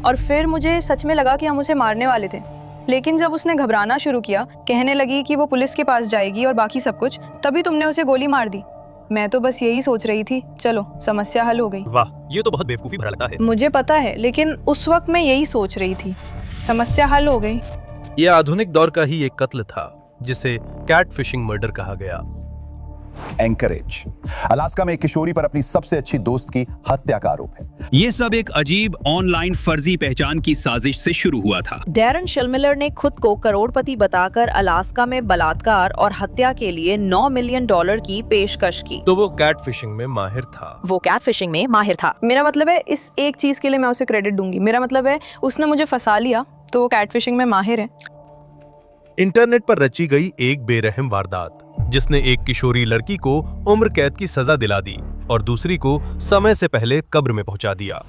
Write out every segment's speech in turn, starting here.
और फिर मुझे सच में लगा कि हम उसे मारने वाले थे। लेकिन जब उसने घबराना शुरू किया, कहने लगी कि वो पुलिस के पास जाएगी और बाकी सब कुछ, तभी तुमने उसे गोली मार दी। मैं तो बस यही सोच रही थी, चलो समस्या हल हो गई। वाह, ये तो बहुत बेवकूफी भरा लगता है। मुझे पता है, लेकिन उस वक्त मैं यही सोच रही थी, समस्या हल हो गई। यह आधुनिक दौर का ही एक कत्ल था जिसे कैट फिशिंग मर्डर कहा गया। एंकरेज, अलास्का में एक किशोरी पर अपनी सबसे अच्छी दोस्त की हत्या का आरोप है। ये सब एक अजीब ऑनलाइन फर्जी पहचान की साजिश से शुरू हुआ था। डैरन शिलमिलर ने खुद को करोड़पति बताकर अलास्का में बलात्कार और हत्या के लिए $9 मिलियन की पेशकश की। तो वो कैट फिशिंग में माहिर था। मेरा मतलब है, इस एक चीज के लिए मैं उसे क्रेडिट दूंगी। मेरा मतलब है, उसने मुझे फंसा लिया तो वो कैट फिशिंग में माहिर है। इंटरनेट पर रची गई एक बेरहम वारदात जिसने एक किशोरी लड़की को उम्र कैद की सजा दिला दी और दूसरी को समय से पहले कब्र में पहुंचा दिया।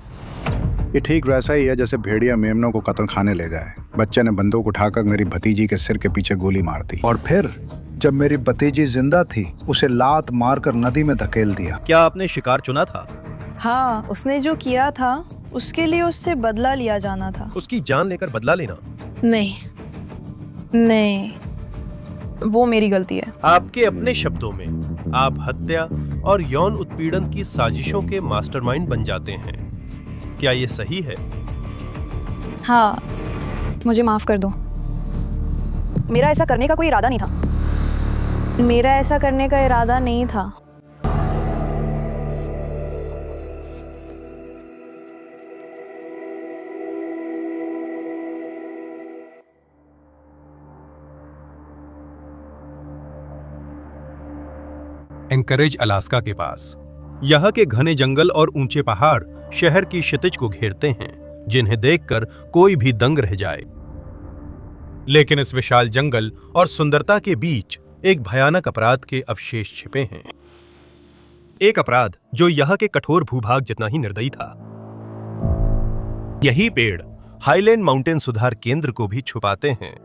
ये ठीक वैसा ही है जैसे भेड़िया मेमनों को कत्ल खाने ले जाए। बच्चे ने बंदूक उठाकर मेरी भतीजी के सिर के पीछे गोली मार दी और फिर जब मेरी भतीजी जिंदा थी उसे लात मारकर नदी में धकेल दिया। क्या आपने शिकार चुना था? हाँ, उसने जो किया था उसके लिए उससे बदला लिया जाना था। उसकी जान लेकर बदला लेना? नहीं, वो मेरी गलती है। आपके अपने शब्दों में, आप हत्या और यौन उत्पीड़न की साजिशों के मास्टरमाइंड बन जाते हैं। क्या ये सही है? हाँ, मुझे माफ कर दो। मेरा ऐसा करने का कोई इरादा नहीं था। एंकरेज, अलास्का के पास। यहाँ के घने जंगल और ऊंचे पहाड़ शहर की क्षितिज को घेरते हैं, जिन्हें देखकर कोई भी दंग रह जाए। लेकिन इस विशाल जंगल और सुंदरता के बीच एक भयानक अपराध के अवशेष छिपे हैं। एक अपराध जो यहाँ के कठोर भूभाग जितना ही निर्दयी था। यही पेड़ हाईलैंड माउंटेन सुधार केंद्र को भी छुपाते हैं,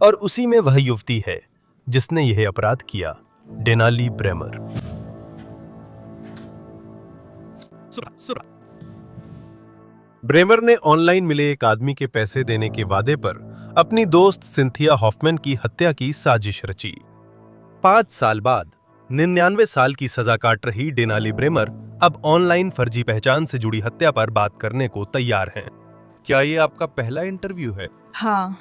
और उसी में वह युवती है जिसने यह अपराध किया, डेनाली ब्रेमर। ब्रेमर ने ऑनलाइन मिले एक आदमी के पैसे देने के वादे पर अपनी दोस्त सिंथिया हॉफमैन की हत्या की साजिश रची। 5 साल बाद 99 साल की सजा काट रही डेनाली ब्रेमर अब ऑनलाइन फर्जी पहचान से जुड़ी हत्या पर बात करने को तैयार हैं। क्या ये आपका पहला इंटरव्यू है? हाँ,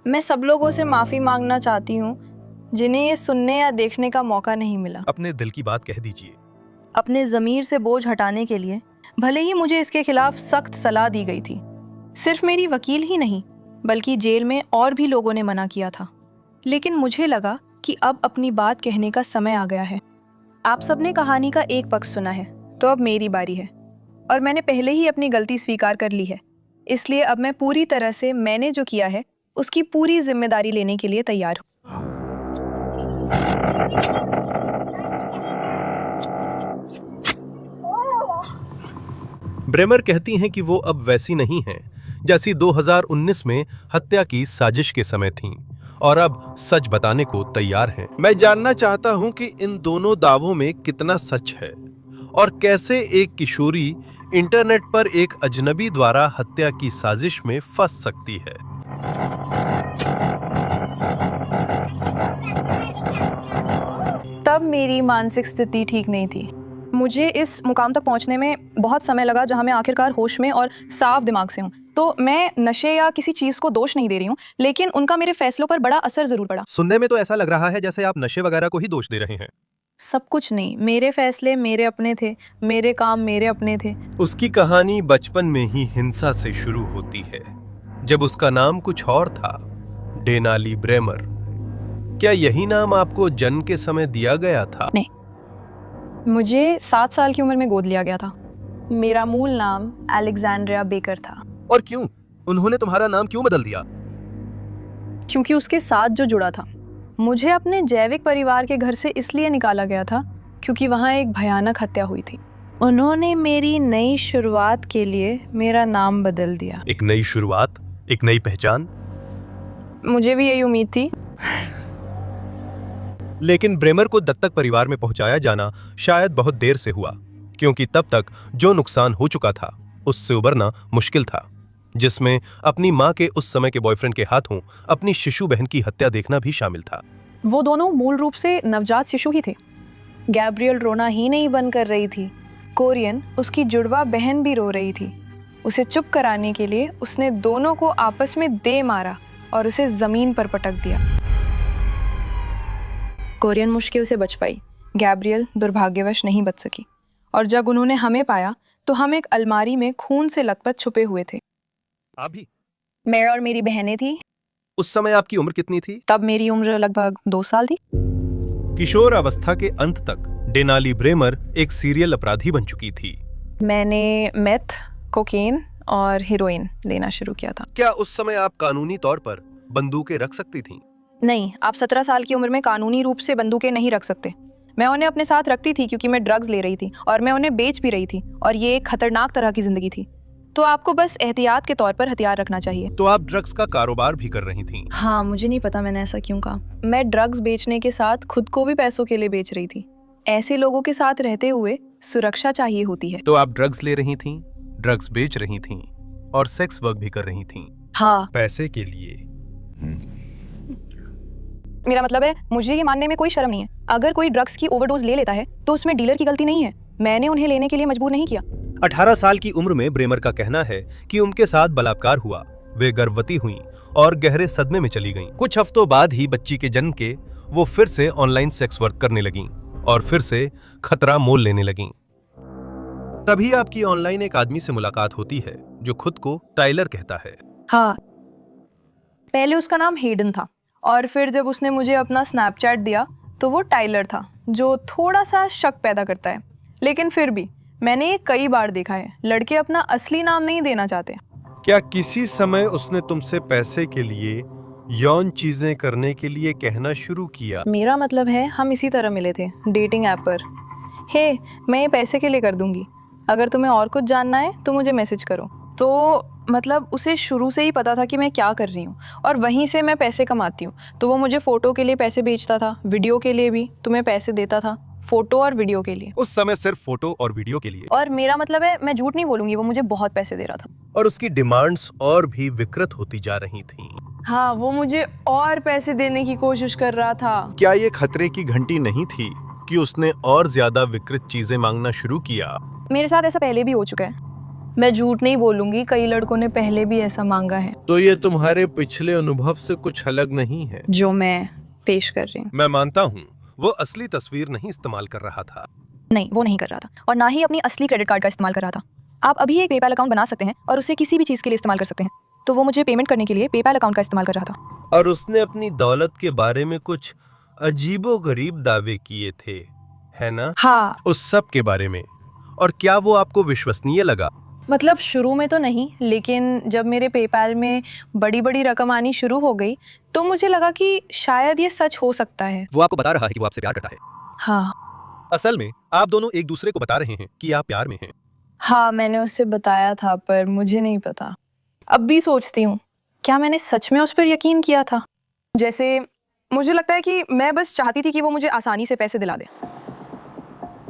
मैं सब लोगों से माफी मांगना चाहती हूँ जिन्हें ये सुनने या देखने का मौका नहीं मिला। अपने दिल की बात कह दीजिए। अपने ज़मीर से बोझ हटाने के लिए भले ही मुझे इसके खिलाफ सख्त सलाह दी गई थी, सिर्फ मेरी वकील ही नहीं बल्कि जेल में और भी लोगों ने मना किया था, लेकिन मुझे लगा कि अब अपनी बात कहने का समय आ गया है। आप सबने कहानी का एक पक्ष सुना है, तो अब मेरी बारी है, और मैंने पहले ही अपनी गलती स्वीकार कर ली है। इसलिए अब मैं पूरी तरह से मैंने जो किया है उसकी पूरी जिम्मेदारी लेने के लिए तैयार हूँ। ब्रेमर कहती हैं कि वो अब वैसी नहीं हैं जैसी 2019 में हत्या की साजिश के समय थीं, और अब सच बताने को तैयार हैं। मैं जानना चाहता हूं कि इन दोनों दावों में कितना सच है और कैसे एक किशोरी इंटरनेट पर एक अजनबी द्वारा हत्या की साजिश में फंस सकती है। तब मेरी मानसिक स्थिति ठीक नहीं थी। मुझे इस मुकाम तक पहुंचने में बहुत समय लगा जहां मैं आखिरकार होश में और साफ दिमाग से हूं। तो मैं नशे या किसी चीज को दोष नहीं दे रही हूं, लेकिन उनका मेरे फैसलों पर बड़ा असर जरूर पड़ा। सुनने में तो ऐसा लग रहा है जैसे आप नशे वगैरह को ही दोष दे रहे हैं। सब कुछ नहीं, मेरे फैसले मेरे अपने थे, मेरे काम मेरे अपने थे। उसकी कहानी बचपन में ही हिंसा से शुरू होती है, जब उसका नाम कुछ और था, डेनाली ब्रेमर। क्या यही नाम आपको जन्म के समय दिया गया था? नहीं, मुझे 7 साल की उम्र में गोद लिया गया था। मेरा मूल नाम अलेक्जेंड्रिया बेकर था। और क्यों? उन्होंने तुम्हारा नाम क्यों बदल दिया? क्योंकि उसके साथ जो जुड़ा था। मुझे अपने जैविक परिवार के घर से इसलिए निकाला गया था क्योंकि वहाँ एक भयानक हत्या हुई थी। उन्होंने मेरी नई शुरुआत के लिए मेरा नाम बदल दिया। एक नई शुरुआत, एक नई पहचान। मुझे भी यही उम्मीद थी। लेकिन ब्रेमर को दत्तक परिवार में पहुंचाया जाना शायद बहुत देर से हुआ, क्योंकि तब तक जो नुकसान हो चुका था उससे उबरना मुश्किल था। जिसमें अपनी माँ के उस समय के बॉयफ्रेंड के हाथों अपनी शिशु बहन की हत्या देखना भी शामिल था। वो दोनों मूल रूप से नवजात शिशु ही थे। गैब्रियल रोना ही नहीं बंद कर रही थी, कोरियन उसकी जुड़वा बहन भी रो रही थी। उसे चुप कराने के लिए उसने दोनों को आपस में दे मारा और उसे जमीन पर पटक दिया। कोरियन मुश्किल से बच पाई, गैब्रियल दुर्भाग्यवश नहीं बच सकी। और जब उन्होंने हमें पाया तो हम एक अलमारी में खून से लथपथ छुपे हुए थे। आप भी? मैं और मेरी बहनें थी। उस समय आपकी उम्र कितनी थी? तब मेरी उम्र लगभग 2 साल थी। किशोर अवस्था के अंत तक डेनाली ब्रेमर एक सीरियल अपराधी बन चुकी थी। मैंने मेथ, कोकेन और हीरोइन लेना शुरू किया था। क्या उस समय आप कानूनी तौर पर बंदूकें रख सकती थीं? नहीं, आप 17 साल की उम्र में कानूनी रूप से बंदूकें नहीं रख सकते। मैं उन्हें अपने साथ रखती थी क्योंकि मैं ड्रग्स ले रही थी और मैं उन्हें बेच भी रही थी, और ये एक खतरनाक तरह की जिंदगी थी। तो आपको बस एहतियात के तौर पर हथियार रखना चाहिए। तो आप ड्रग्स का कारोबार भी कर रही थीं? हाँ, मुझे नहीं पता मैंने ऐसा क्यों कहा। मैं ड्रग्स बेचने के साथ खुद को भी पैसों के लिए बेच रही थी। ऐसे लोगों के साथ रहते हुए सुरक्षा चाहिए होती है। तो आप ड्रग्स ले रही थीं, ड्रग्स बेच रही थीं और सेक्स वर्क भी कर रही थीं, हाँ, पैसे के लिए। मेरा मतलब है मुझे ये मानने में कोई शर्म नहीं है। अगर कोई ड्रग्स की ओवरडोज ले लेता है तो उसमें डीलर की गलती नहीं है। मैंने उन्हें लेने के लिए मजबूर नहीं किया। 18 साल की उम्र में ब्रेमर का कहना है कि उनके साथ बलात्कार हुआ। वे गर्भवती हुईं और गहरे सदमे में चली गईं। कुछ हफ्तों बाद ही बच्ची के जन्म के वो फिर से ऑनलाइन सेक्स वर्क करने लगीं और फिर से खतरा मोल लेने लगीं। तभी आपकी ऑनलाइन एक आदमी से मुलाकात होती है जो खुद को टाइलर कहता है। हाँ, पहले उसका नाम हेडन था और फिर जब उसने मुझे अपना स्नैपचैट दिया तो वो टाइलर था, जो थोड़ा सा शक पैदा करता है। लेकिन फिर भी मैंने ये कई बार देखा है, लड़के अपना असली नाम नहीं देना चाहते। क्या किसी समय उसने तुमसे पैसे के लिए, यौन चीजें करने के लिए कहना शुरू किया? मेरा मतलब है हम इसी तरह मिले थे, डेटिंग ऐप पर। हे, मैं ये पैसे के लिए कर दूंगी, अगर तुम्हें और कुछ जानना है तो मुझे मैसेज करो। तो मतलब उसे शुरू से ही पता था कि मैं क्या कर रही हूँ और वहीं से मैं पैसे कमाती हूँ। तो वो मुझे फ़ोटो के लिए पैसे भेजता था, वीडियो के लिए भी तुम्हें पैसे देता था, फ़ोटो और वीडियो के लिए। उस समय सिर्फ फोटो और वीडियो के लिए। और मेरा मतलब है, मैं झूठ नहीं बोलूँगी, वो मुझे बहुत पैसे दे रहा था। और उसकी डिमांड्स और भी विकृत होती जा रही थीं। हाँ, वो मुझे और पैसे देने की कोशिश कर रहा था। क्या ये खतरे की घंटी नहीं थी कि उसने और ज्यादा विकृत चीजें मांगना शुरू किया? मेरे साथ ऐसा पहले भी हो चुका है, मैं झूठ नहीं बोलूँगी, कई लड़कों ने पहले भी ऐसा मांगा है। तो ये तुम्हारे पिछले अनुभव से कुछ अलग नहीं है जो मैं पेश कर रही हूँ। मैं मानता हूँ वो असली तस्वीर नहीं इस्तेमाल कर रहा था। नहीं, वो नहीं कर रहा था, और ना ही अपनी असली क्रेडिट कार्ड का इस्तेमाल कर रहा था। आप अभी एक पेपैल अकाउंट बना सकते हैं और उसे किसी भी चीज़ के लिए इस्तेमाल कर सकते हैं। तो वो मुझे पेमेंट करने के लिए पेपैल अकाउंट का इस्तेमाल कर रहा था। और उसने अपनी दौलत के बारे में कुछ अजीबोगरीब दावे किए थे, है ना? हाँ, उस सब के बारे में। और क्या वो आपको विश्वसनीय लगा? मतलब शुरू में तो नहीं, लेकिन जब मेरे पेपैल में बड़ी बड़ी रकम आनी शुरू हो गई तो मुझे लगा कि शायद ये सच हो सकता है। वो आपको बता रहा है कि वो आपसे प्यार करता है। हाँ, असल में आप दोनों एक दूसरे को बता रहे हैं कि आप प्यार में हैं। हाँ, मैंने उससे बताया था, पर मुझे नहीं पता। अब भी सोचती हूँ, क्या मैंने सच में उस पर यकीन किया था? जैसे मुझे लगता है कि मैं बस चाहती थी कि वो मुझे आसानी से पैसे दिला दे।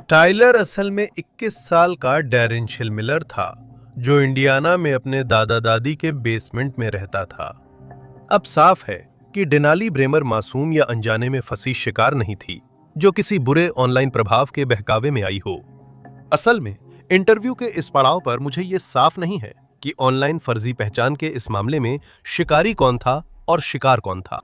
टाइलर असल में 21 साल का डैरिन शिलमिलर था, जो इंडियाना में अपने दादा दादी के बेसमेंट में रहता था। अब साफ है कि डेनाली ब्रेमर मासूम या अनजाने में फंसी शिकार नहीं थी, जो किसी बुरे ऑनलाइन प्रभाव के बहकावे में आई हो। असल में इंटरव्यू के इस पड़ाव पर मुझे ये साफ नहीं है कि ऑनलाइन फर्जी पहचान के इस मामले में शिकारी कौन था और शिकार कौन था।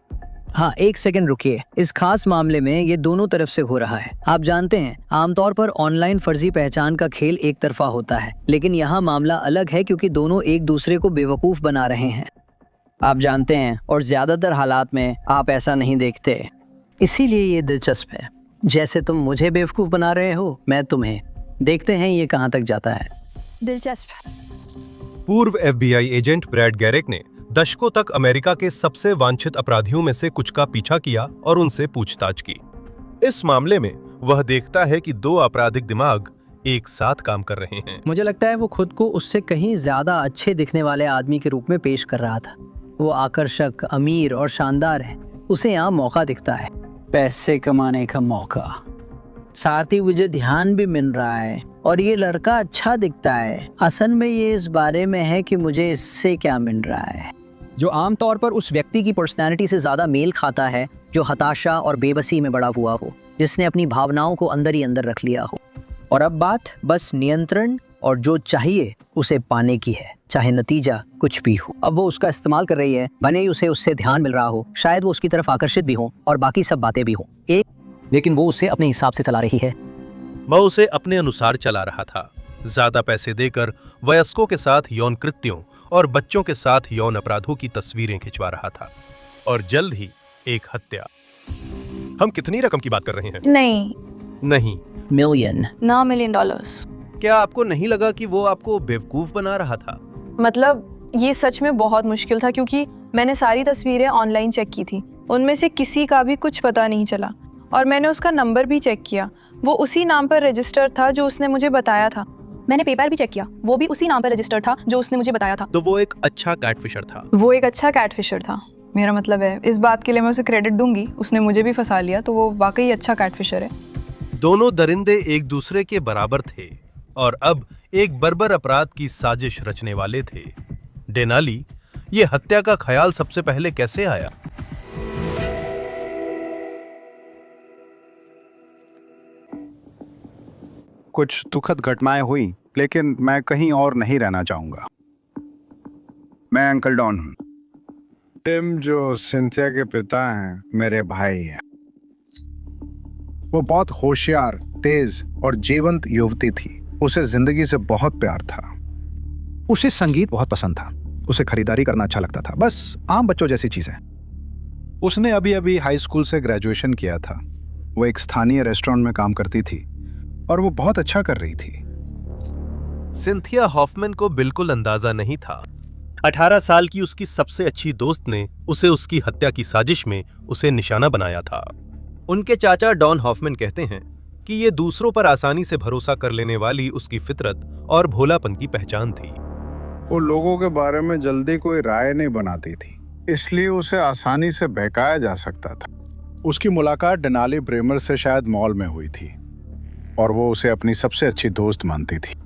हाँ, एक सेकंड रुकिए। इस खास मामले में ये दोनों तरफ से हो रहा है। आप जानते हैं, आमतौर पर ऑनलाइन फर्जी पहचान का खेल एक तरफा होता है, लेकिन यहाँ मामला अलग है क्योंकि दोनों एक दूसरे को बेवकूफ बना रहे हैं। आप जानते हैं, और ज्यादातर हालात में आप ऐसा नहीं देखते, इसीलिए ये दिलचस्प है। जैसे तुम मुझे बेवकूफ बना रहे हो, मैं तुम्हें। देखते हैं ये कहाँ तक जाता है। दिलचस्प। पूर्व FBI एजेंट ब्रैड गैरेक ने दशकों तक अमेरिका के सबसे वांछित अपराधियों में से कुछ का पीछा किया और उनसे पूछताछ की। इस मामले में वह देखता है कि दो आपराधिक दिमाग एक साथ काम कर रहे हैं। मुझे लगता है वो खुद को उससे कहीं ज्यादा अच्छे दिखने वाले आदमी के रूप में पेश कर रहा था। वो आकर्षक, अमीर और शानदार है। उसे यहाँ मौका दिखता है, पैसे कमाने का मौका। साथ ही मुझे ध्यान भी मिल रहा है और ये लड़का अच्छा दिखता है। असल में ये इस बारे में है कि मुझे इससे क्या मिल रहा है, जो आमतौर पर उस व्यक्ति की पर्सनैलिटी से ज्यादा मेल खाता है जो हताशा और बेबसी में बड़ा हुआ हो, जिसने अपनी भावनाओं को अंदर ही अंदर रख लिया हो। और अब बात बस नियंत्रण और जो चाहिए उसे पाने की है, चाहे नतीजा कुछ भी हो। अब वो उसका इस्तेमाल कर रही है, भले ही उसे उससे ध्यान मिल रहा हो, शायद वो उसकी तरफ आकर्षित भी हो और बाकी सब बातें भी हो, लेकिन वो उसे अपने हिसाब से चला रही है। वह उसे अपने अनुसार चला रहा था, ज्यादा पैसे देकर वयस्कों के साथ यौन कृत्यों और बच्चों के साथ यौन अपराधों की तस्वीरें खिंचवा रहा था, और जल्द ही एक हत्या। हम कितनी रकम की बात कर रहे हैं? नहीं, मिलियन। $9 million। क्या आपको नहीं लगा कि वो आपको बेवकूफ बना रहा था? मतलब ये सच में बहुत मुश्किल था, क्योंकि मैंने सारी तस्वीरें ऑनलाइन चेक की थी, उनमें से किसी का भी कुछ पता नहीं चला, और मैंने उसका नंबर भी चेक किया, वो उसी नाम पर रजिस्टर था जो उसने मुझे बताया था। मैंने पेपर भी चेक किया, वो भी उसी नाम पर रजिस्टर था जो उसने मुझे बताया था। तो वो एक अच्छा कैटफिशर था। मेरा मतलब है, इस बात के लिए मैं उसे क्रेडिट दूंगी, उसने मुझे भी फंसा लिया, तो वो वाकई अच्छा कैटफिशर है। दोनों दरिंदे एक दूसरे के बराबर थे और अब एक बर्बर अपराध की साजिश रचने वाले थे। डेनाली, ये हत्या का ख्याल सबसे पहले कैसे आया? कुछ दुखद घटनाएं हुई, लेकिन मैं कहीं और नहीं रहना चाहूंगा। मैं अंकल डॉन हूं। टिम, जो सिंथिया के पिता हैं, मेरे भाई हैं। वो बहुत होशियार, तेज और जीवंत युवती थी। उसे जिंदगी से बहुत प्यार था। उसे संगीत बहुत पसंद था। उसे खरीदारी करना अच्छा लगता था, बस आम बच्चों जैसी चीजें। उसने अभी अभी हाई स्कूल से ग्रेजुएशन किया था। वो एक स्थानीय रेस्टोरेंट में काम करती थी और वो बहुत अच्छा कर रही थी। सिंथिया हॉफमैन को बिल्कुल अंदाजा नहीं था। 18 साल की उसकी सबसे अच्छी दोस्त ने उसे उसकी हत्या की साजिश में उसे निशाना बनाया था। उनके चाचा डॉन हॉफमैन कहते हैं कि ये दूसरों पर आसानी से भरोसा कर लेने वाली उसकी फितरत और भोलापन की पहचान थी। वो लोगों के बारे में जल्दी कोई राय नहीं बनाती थी, इसलिए उसे आसानी से बहकाया जा सकता था। उसकी मुलाकात डेनाली ब्रेमर से शायद मॉल में हुई थी और वो उसे अपनी सबसे अच्छी दोस्त मानती थी।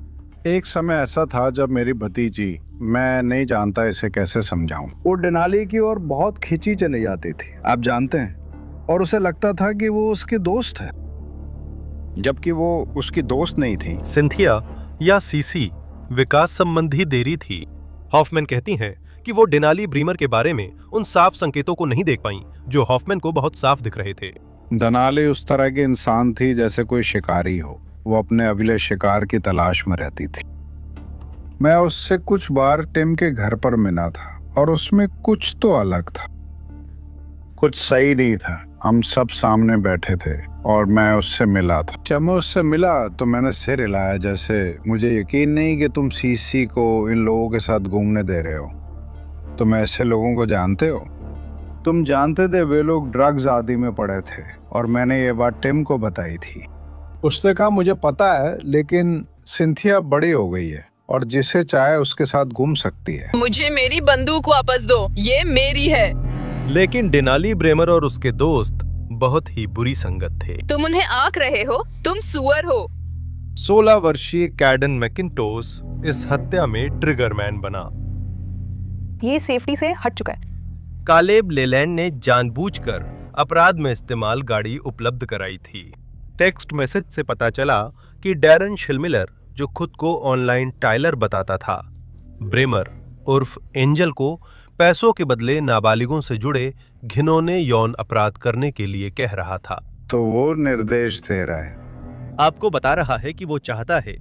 एक समय ऐसा था जब मेरी भतीजी, मैं नहीं जानता इसे कैसे समझाऊं, वो डेनाली की ओर बहुत खिंची चली जाती थी, आप जानते हैं, और उसे लगता था कि वो उसकी दोस्त है, जबकि वो उसकी दोस्त नहीं थी। सिंथिया या सीसी विकास संबंधी देरी थी। हॉफमैन कहती हैं कि वो डेनाली ब्रीमर के बारे में उन साफ संकेतों को नहीं देख पाईं जो हॉफमैन को बहुत साफ दिख रहे थे। डेनाली उस तरह की इंसान थी जैसे कोई शिकारी हो। वो अपने अगले शिकार की तलाश में रहती थी। मैं उससे कुछ बार टिम के घर पर मिला था और उसमें कुछ तो अलग था, कुछ सही नहीं था। हम सब सामने बैठे थे और मैं उससे मिला था। जब मैं उससे मिला तो मैंने सिर हिलाया, जैसे मुझे यकीन नहीं कि तुम सीसी को इन लोगों के साथ घूमने दे रहे हो। तुम ऐसे लोगों को जानते हो? तुम जानते थे वे लोग ड्रग्स आदि में पड़े थे और मैंने ये बात टिम को बताई थी। उसने कहा मुझे पता है, लेकिन सिंथिया बड़ी हो गई है और जिसे चाहे उसके साथ घूम सकती है। मुझे मेरी बंदूक वापस दो, ये मेरी है। लेकिन डेनाली ब्रेमर और उसके दोस्त बहुत ही बुरी संगत थे। तुम उन्हें आंक रहे हो, तुम सुअर हो। 16 वर्षीय कैडन मैकिन्टोश इस हत्या में ट्रिगरमैन बना। ये सेफ्टी से हट चुका है। कालेब लेलैंड ने जानबूझकर अपराध में इस्तेमाल गाड़ी उपलब्ध कराई थी। टेक्स्ट मैसेज से पता चला कि डैरन शिलमिलर, जो खुद को ऑनलाइन टाइलर बताता था, ब्रेमर उर्फ एंजल को पैसों के बदले नाबालिगों से जुड़े घिनौने यौन अपराध करने के लिए कह रहा था। तो वो निर्देश दे रहा है, आपको बता रहा है कि वो चाहता है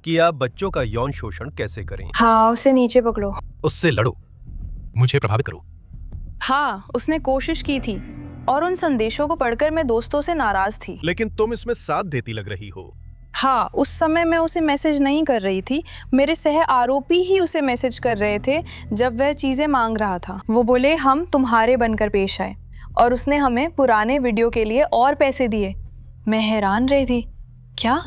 कि आप बच्चों का यौन शोषण कैसे करें। हाँ, उसे नीचे पकड़ो, उससे लड़ो, मुझे प्रभावित करो। हाँ, उसने कोशिश की थी और उन संदेशों को पढ़कर मैं दोस्तों से नाराज थी। लेकिन तुम इसमें साथ देती लग रही हो। हाँ, उस समय मैं उसे मैसेज नहीं कर रही थी, मेरे सह आरोपी ही उसे मैसेज कर रहे थे जब वह चीजें मांग रहा था। वो बोले हम तुम्हारे बनकर पेश आए और उसने हमें पुराने वीडियो के लिए और पैसे दिए। मैं हैरान रही थी, क्या?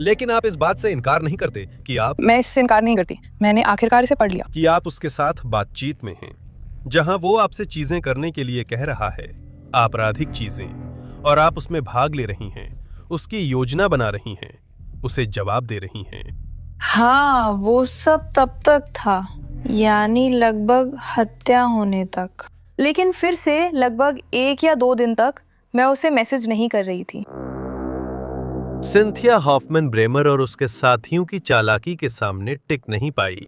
लेकिन आप इस बात से इनकार नहीं करते कि आप मैं इससे इनकार नहीं करती, मैंने आखिरकार इसे पढ़ लिया कि आप उसके साथ बातचीत में हैं, जहां वो आपसे चीजें करने के लिए कह रहा है, आपराधिक चीजें, और आप उसमें भाग ले रही हैं, उसकी योजना बना रही हैं। उसे जवाब दे रही हैं। हाँ, वो सब तब तक था, यानी लगभग हत्या होने तक। लेकिन फिर से लगभग 1 या 2 दिन तक मैं उसे मैसेज नहीं कर रही थी। सिंथिया हॉफमैन ब्रेमर और उसके साथियों की चालाकी के सामने टिक नहीं पाई।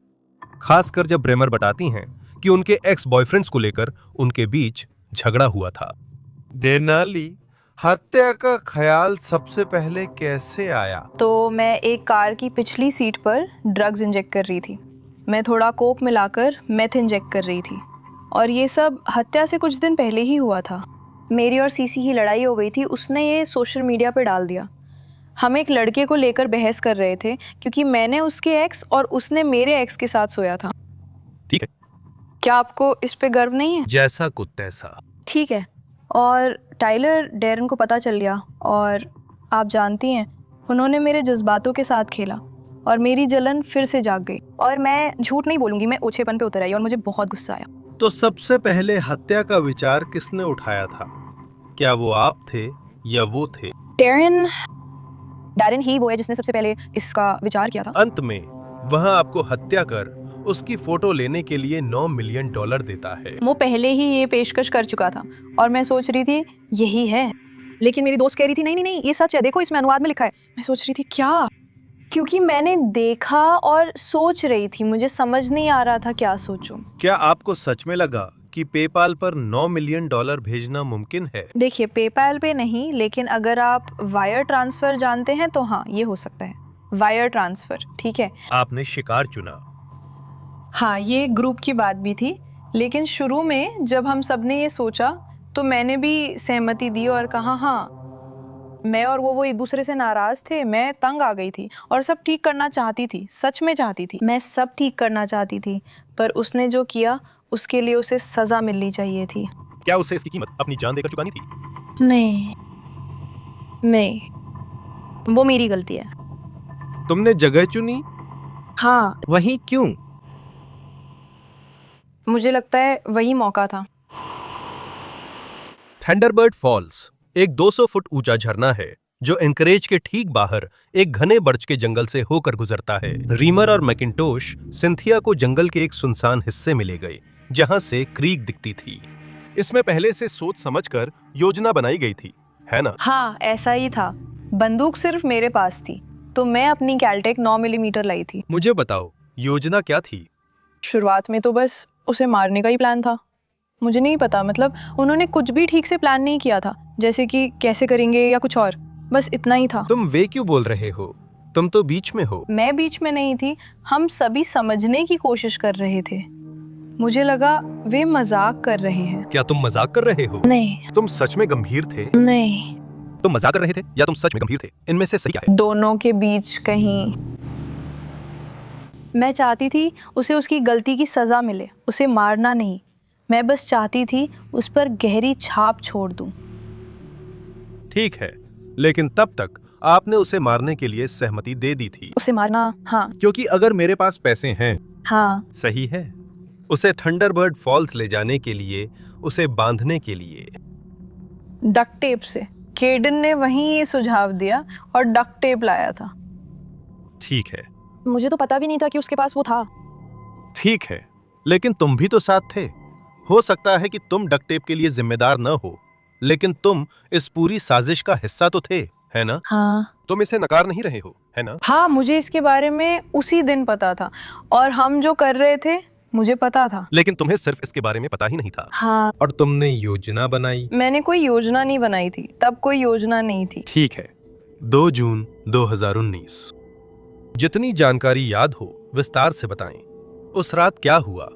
खासकर जब ब्रेमर बताती हैं कि उनके एक्स बॉयफ्रेंड्स को लेकर उनके बीच झगड़ा हुआ था। डेनाली, हत्या का ख्याल सबसे पहले कैसे आया? तो मैं एक कार की पिछली सीट पर ड्रग्स इंजेक्ट कर रही थी। मैं थोड़ा कोक मिलाकर मेथ इंजेक्ट कर रही थी और ये सब हत्या से कुछ दिन पहले ही हुआ था। मेरी और सीसी की लड़ाई हो गई थी, उसने ये सोशल मीडिया पर डाल दिया। हम एक लड़के को लेकर बहस कर रहे थे क्योंकि मैंने उसके एक्स और उसने मेरे एक्स के साथ सोया था। ठीक है। क्या आपको इस पे गर्व नहीं है? जैसा कुछ तैसा। ठीक है। और टाइलर डेरन को पता चल गया और आप जानती हैं, उन्होंने मेरे जज्बातों के साथ खेला और मेरी जलन फिर से जाग गई। और मैं झूठ नहीं बोलूँगी, मैं ओछेपन पे उतर आई और मुझे बहुत गुस्सा आया। तो सबसे पहले हत्या का विचार किसने उठाया था? क्या वो आप थे या वो थे? डैरन ही वो है जिसने सबसे पहले इसका विचार किया था। अंत में वह आपको हत्या कर उसकी फोटो लेने के लिए $9 मिलियन देता है। वो पहले ही ये पेशकश कर चुका था और मैं सोच रही थी यही है, लेकिन मेरी दोस्त कह रही थी नहीं नहीं नहीं, ये सच है, देखो इसमें अनुवाद में लिखा है। मैं सोच रही थी क्या, क्योंकि मैंने देखा और सोच रही थी, मुझे समझ नहीं आ रहा था क्या सोचूं। क्या आपको सच में लगा कि पेपाल पर $9 मिलियन भेजना मुमकिन है? देखिए, पेपैल पे नहीं, लेकिन अगर आप वायर ट्रांसफर जानते हैं तो हाँ, ये हो सकता है। वायर ट्रांसफर, ठीक है। आपने शिकार चुना। हाँ, ये ग्रुप की बात भी थी, लेकिन शुरू में जब हम सब ने ये सोचा तो मैंने भी सहमति दी और कहा हाँ। मैं और वो एक दूसरे से नाराज थे, मैं तंग आ गई थी और सब ठीक करना चाहती थी, सच में चाहती थी। मैं सब ठीक करना चाहती थी, पर उसने जो किया उसके लिए उसे सजा मिलनी चाहिए थी। क्या उसे इसकी कीमत अपनी जान देकर चुकानी थी? नहीं, वो मेरी गलती है। तुमने जगह चुनी? हाँ, वही क्यों? मुझे लगता है वही मौका था। थंडरबर्ड फॉल्स एक 200 फुट ऊंचा झरना है जो एंकरेज के ठीक बाहर एक घने बर्च के जंगल से होकर गुजरता है। रीमर और मैकिंटोश सिंथिया को जंगल के एक सुनसान हिस्से में ले गए जहां से क्रीक दिखती थी। इसमें पहले से सोच समझकर योजना बनाई गई थी, है ना? हाँ, ऐसा ही था। बंदूक सिर्फ मेरे पास थी, तो मैं अपनी कैलटेक 9 मिलीमीटर लाई थी। मुझे बताओ, योजना क्या थी? शुरुआत में तो बस उसे मारने का ही प्लान था। मुझे नहीं पता, मतलब उन्होंने कुछ भी ठीक से प्लान नहीं किया था, जैसे कि कैसे करेंगे या कुछ और, बस इतना ही था। तुम वे क्यों बोल रहे हो? तुम तो बीच में हो। मैं बीच में नहीं थी, हम सभी समझने की कोशिश कर रहे थे। मुझे लगा वे मजाक कर रहे हैं। क्या तुम मजाक कर रहे हो? नहीं। तुम सच में गंभीर थे? नहीं। तुम मजाक कर रहे थे या तुम सच में गंभीर थे? इनमें से सही क्या है? दोनों के बीच कहीं। मैं चाहती थी उसे उसकी गलती की सजा मिले, उसे मारना नहीं। मैं बस चाहती थी उस पर गहरी छाप छोड़ दूं। ठीक है, लेकिन तब तक आपने उसे मारने के लिए सहमति दे दी थी। उसे मारना, हाँ। क्योंकि अगर मेरे पास पैसे हैं। हाँ। सही है। उसे थंडरबर्ड फॉल्स ले जाने के लिए, उसे बांधने के लिए। डक्ट टेप से। केडन ने वहीं ये सुझाव दिया और डक्ट टेप लाया था। ठीक है। मुझे तो पता भी नहीं था कि उसके पास वो था। ठीक है, लेकिन तुम भी तो साथ थे। हो सकता है कि तुम डक्ट टेप के लिए जिम्मेदार न हो, लेकिन तुम इस पूरी साजिश का हिस्सा तो थे, है ना? हाँ। तुम इसे नकार नहीं रहे हो, है ना? हाँ, मुझे इसके बारे में उसी दिन पता था और हम जो कर रहे थे मुझे पता था। लेकिन तुम्हें सिर्फ इसके बारे में पता ही नहीं था। हाँ। और तुमने योजना बनाई। मैंने कोई योजना नहीं बनाई थी, तब कोई योजना नहीं थी। ठीक है। 2 जून 2019। जितनी जानकारी याद हो विस्तार से बताएं। उस रात क्या हुआ?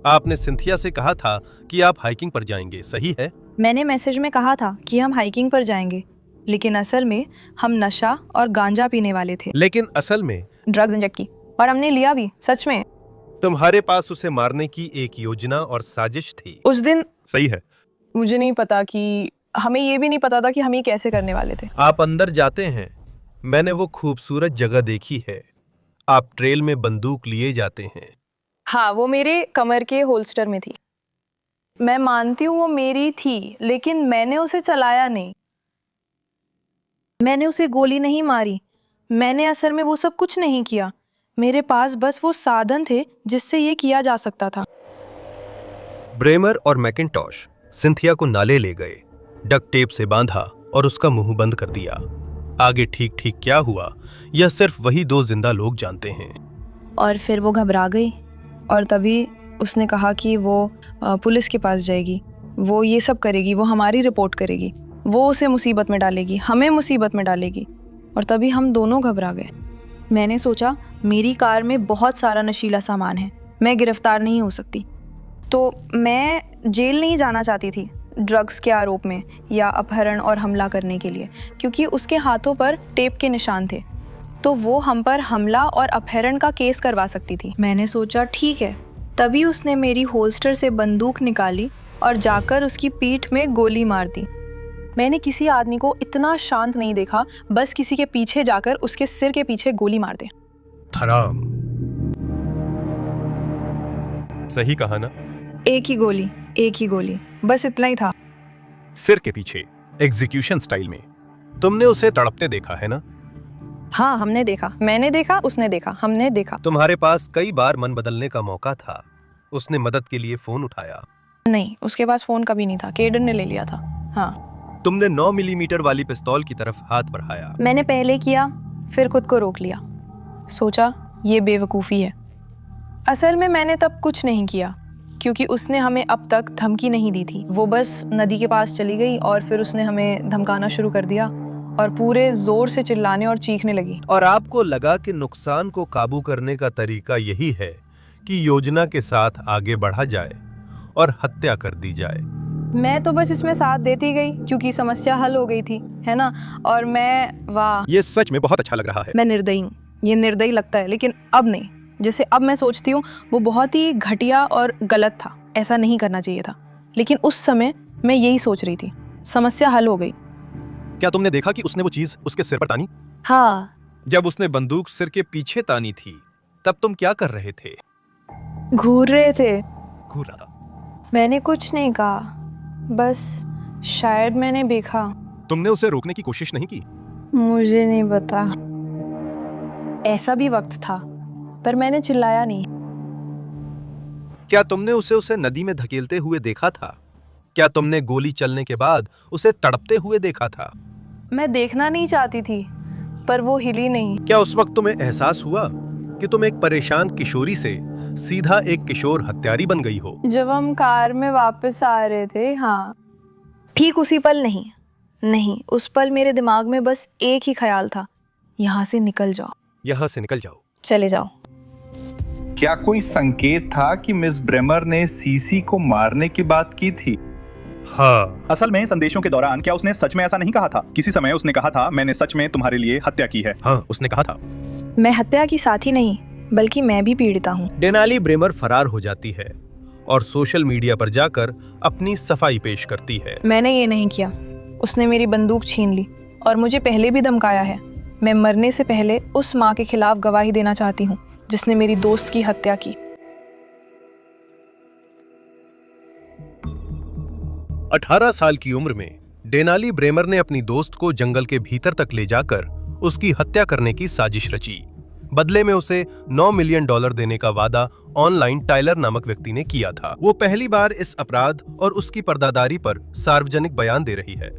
आपने सिंथिया से कहा था कि आप हाइकिंग पर जाएंगे, सही है? मैंने मैसेज में कहा था कि हम हाइकिंग पर जाएंगे, लेकिन असल में हम नशा और गांजा पीने वाले थे। लेकिन असल में ड्रग्स इंजेक्ट की, और हमने लिया भी, सच में। तुम्हारे पास उसे मारने की एक योजना और साजिश थी। उस दिन सही है। मुझे नहीं पता कि हमें ये भी नहीं पता था कि हम ये कैसे करने वाले थे। आप अंदर जाते हैं। मैंने वो खूबसूरत जगह देखी है। आप ट्रेल में बंदूक लिए जाते हैं। हाँ, वो मेरे कमर के होल्स्टर में थी। मैं मानती हूँ वो मेरी थी, लेकिन मैंने उसे चलाया नहीं। मैंने उसे गोली नहीं मारी, मैंने असल में वो सब कुछ नहीं किया। मेरे पास बस वो साधन थे जिससे ये किया जा सकता था। ब्रेमर और मैकिन्टॉश सिंथिया को नाले ले गए, डक्ट टेप से बांधा और उसका मुंह बंद कर दिया। आगे ठीक ठीक क्या हुआ यह सिर्फ वही दो जिंदा लोग जानते हैं। और फिर वो घबरा गई और तभी उसने कहा कि वो पुलिस के पास जाएगी, वो ये सब करेगी, वो हमारी रिपोर्ट करेगी, वो उसे मुसीबत में डालेगी, हमें मुसीबत में डालेगी। और तभी हम दोनों घबरा गए। मैंने सोचा मेरी कार में बहुत सारा नशीला सामान है, मैं गिरफ्तार नहीं हो सकती। तो मैं जेल नहीं जाना चाहती थी ड्रग्स के आरोप में या अपहरण और हमला करने के लिए, क्योंकि उसके हाथों पर टेप के निशान थे, तो वो हम पर हमला और अपहरण का केस करवा सकती थी। मैंने सोचा ठीक है। तभी उसने मेरी होल्स्टर से बंदूक निकाली और जाकर उसकी पीठ में गोली मार दी। मैंने किसी आदमी को इतना शांत नहीं देखा, बस किसी के पीछे जाकर उसके सिर के पीछे गोली मार दे। हराम। सही कहा ना? एक ही गोली, बस इतना ही था। सिर के पीछे, एग्जीक्यूशन स्टाइल में। तुमने उसे तड़पते देखा है ना? हाँ, हमने देखा, मैंने देखा, उसने देखा, हमने देखा। तुम्हारे पास कई बार मन बदलने का मौका था। उसने मदद के लिए फोन उठाया। नहीं, उसके पास फोन कभी नहीं था, केडन ने ले लिया था। हाँ। तुमने 9 मिलीमीटर वाली पिस्तौल की तरफ हाथ बढ़ाया। मैंने पहले किया, फिर खुद को रोक लिया। सोचा ये बेवकूफ़ी है। असल में मैंने तब कुछ नहीं किया, क्योंकि उसने हमें अब तक धमकी नहीं दी थी। वो बस नदी के पास चली गई और फिर उसने हमें धमकाना शुरू कर दिया और पूरे जोर से चिल्लाने और चीखने लगी। और आपको लगा कि नुकसान को काबू करने का तरीका यही है कि योजना के साथ आगे बढ़ा जाए और हत्या कर दी जाए। मैं तो बस इसमें साथ देती गई क्योंकि समस्या हल हो गई थी, है ना? और वाह, ये सच में बहुत अच्छा लग रहा है। मैं निर्दयी हूँ, ये निर्दयी लगता है, लेकिन अब नहीं। जैसे अब मैं सोचती हूँ वो बहुत ही घटिया और गलत था, ऐसा नहीं करना चाहिए था। लेकिन उस समय मैं यही सोच रही थी, समस्या हल हो गई। क्या तुमने देखा कि उसने वो चीज उसके सिर पर तानी? हाँ। जब उसने बंदूक सिर के पीछे तानी थी तब तुम क्या कर रहे थे? घूर रहे थे। घूर रहा था। मैंने कुछ नहीं कहा, बस शायद मैंने देखा। तुमने उसे रोकने की कोशिश नहीं की? मुझे नहीं पता। ऐसा भी वक्त था, पर मैंने चिल्लाया नहीं। क्या तुमने उसे नदी में धकेलते हुए देखा था? क्या तुमने गोली चलने के बाद उसे तड़पते हुए देखा था? मैं देखना नहीं चाहती थी, पर वो हिली नहीं। क्या उस वक्त तुम्हें एहसास हुआ कि तुम एक परेशान किशोरी से सीधा एक किशोर हत्यारी बन गई हो? जब हम कार में वापस आ रहे थे। हाँ। ठीक उसी पल नहीं, उस पल मेरे दिमाग में बस एक ही ख्याल था, यहाँ से निकल जाओ। यहाँ से निकल जाओ, चले जाओ। क्या कोई संकेत था कि मिस ब्रेमर ने सीसी को मारने की बात की थी? हाँ। असल में संदेशों के दौरान क्या उसने सच में ऐसा नहीं कहा था? किसी समय उसने कहा था, मैंने सच में तुम्हारे लिए हत्या की है। हाँ, उसने कहा था। मैं हत्या की साथी नहीं, बल्कि मैं भी पीड़िता हूँ। डेनाली ब्रेमर फरार हो जाती है और सोशल मीडिया पर जाकर अपनी सफाई पेश करती है। मैंने ये नहीं किया, उसने मेरी बंदूक छीन ली और मुझे पहले भी धमकाया है। मैं मरने से पहले उस माँ के खिलाफ गवाही देना चाहती हूँ जिसने मेरी दोस्त की हत्या की। 18 साल की उम्र में डेनाली ब्रेमर ने अपनी दोस्त को जंगल के भीतर तक ले जाकर उसकी हत्या करने की साजिश रची। बदले में उसे $9 मिलियन देने का वादा ऑनलाइन टाइलर नामक व्यक्ति ने किया था। वो पहली बार इस अपराध और उसकी पर्दादारी पर सार्वजनिक बयान दे रही है।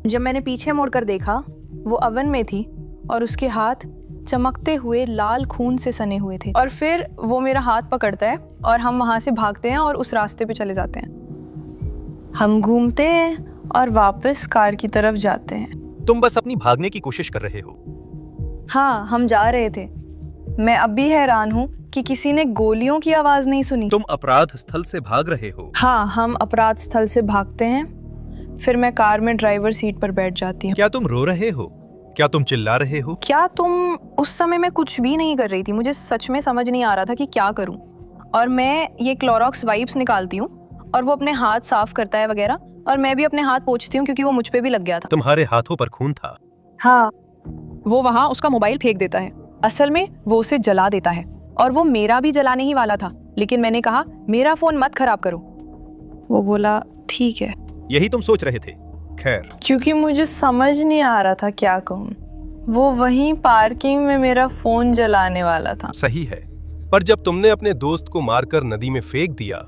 जब मैंने पीछे मुड़कर देखा, वो अवन में थी और उसके हाथ चमकते हुए लाल खून से सने हुए थे। और फिर वो मेरा हाथ पकड़ता है और हम वहां से भागते हैं और उस रास्ते पे चले जाते हैं। हम घूमते हैं और वापस कार की तरफ जाते हैं। तुम बस अपनी भागने की कोशिश कर रहे हो। हाँ, हम जा रहे थे। मैं अब भी हैरान हूँ कि किसी ने गोलियों की आवाज नहीं सुनी। तुम अपराध स्थल से भाग रहे हो। हाँ, हम अपराध स्थल से भागते हैं। फिर मैं कार में ड्राइवर सीट पर बैठ जाती हूँ। क्या तुम रो रहे हो? क्या तुम चिल्ला रहे हो? क्या तुम? उस समय मैं कुछ भी नहीं कर रही थी। मुझे सच में समझ नहीं आ रहा था कि क्या करूं। और मैं ये क्लोरॉक्स वाइप्स निकालती हूँ और वो अपने हाथ साफ करता है वगैरह, और मैं भी अपने हाथ पोंछती हूँ क्योंकि वो मुझ पे भी लग गया था। तुम्हारे हाथों पर खून था? हाँ। वो वहाँ उसका मोबाइल फेंक देता है। असल में वो उसे जला देता है और वो मेरा भी जलाने ही वाला था, लेकिन मैंने कहा मेरा फोन मत खराब करो। वो बोला ठीक है। यही तुम सोच रहे थे? खैर, क्योंकि मुझे समझ नहीं आ रहा था क्या कहूँ। वो वहीं पार्किंग में मेरा फोन जलाने वाला था। सही है, पर जब तुमने अपने दोस्त को मारकर नदी में फेंक दिया,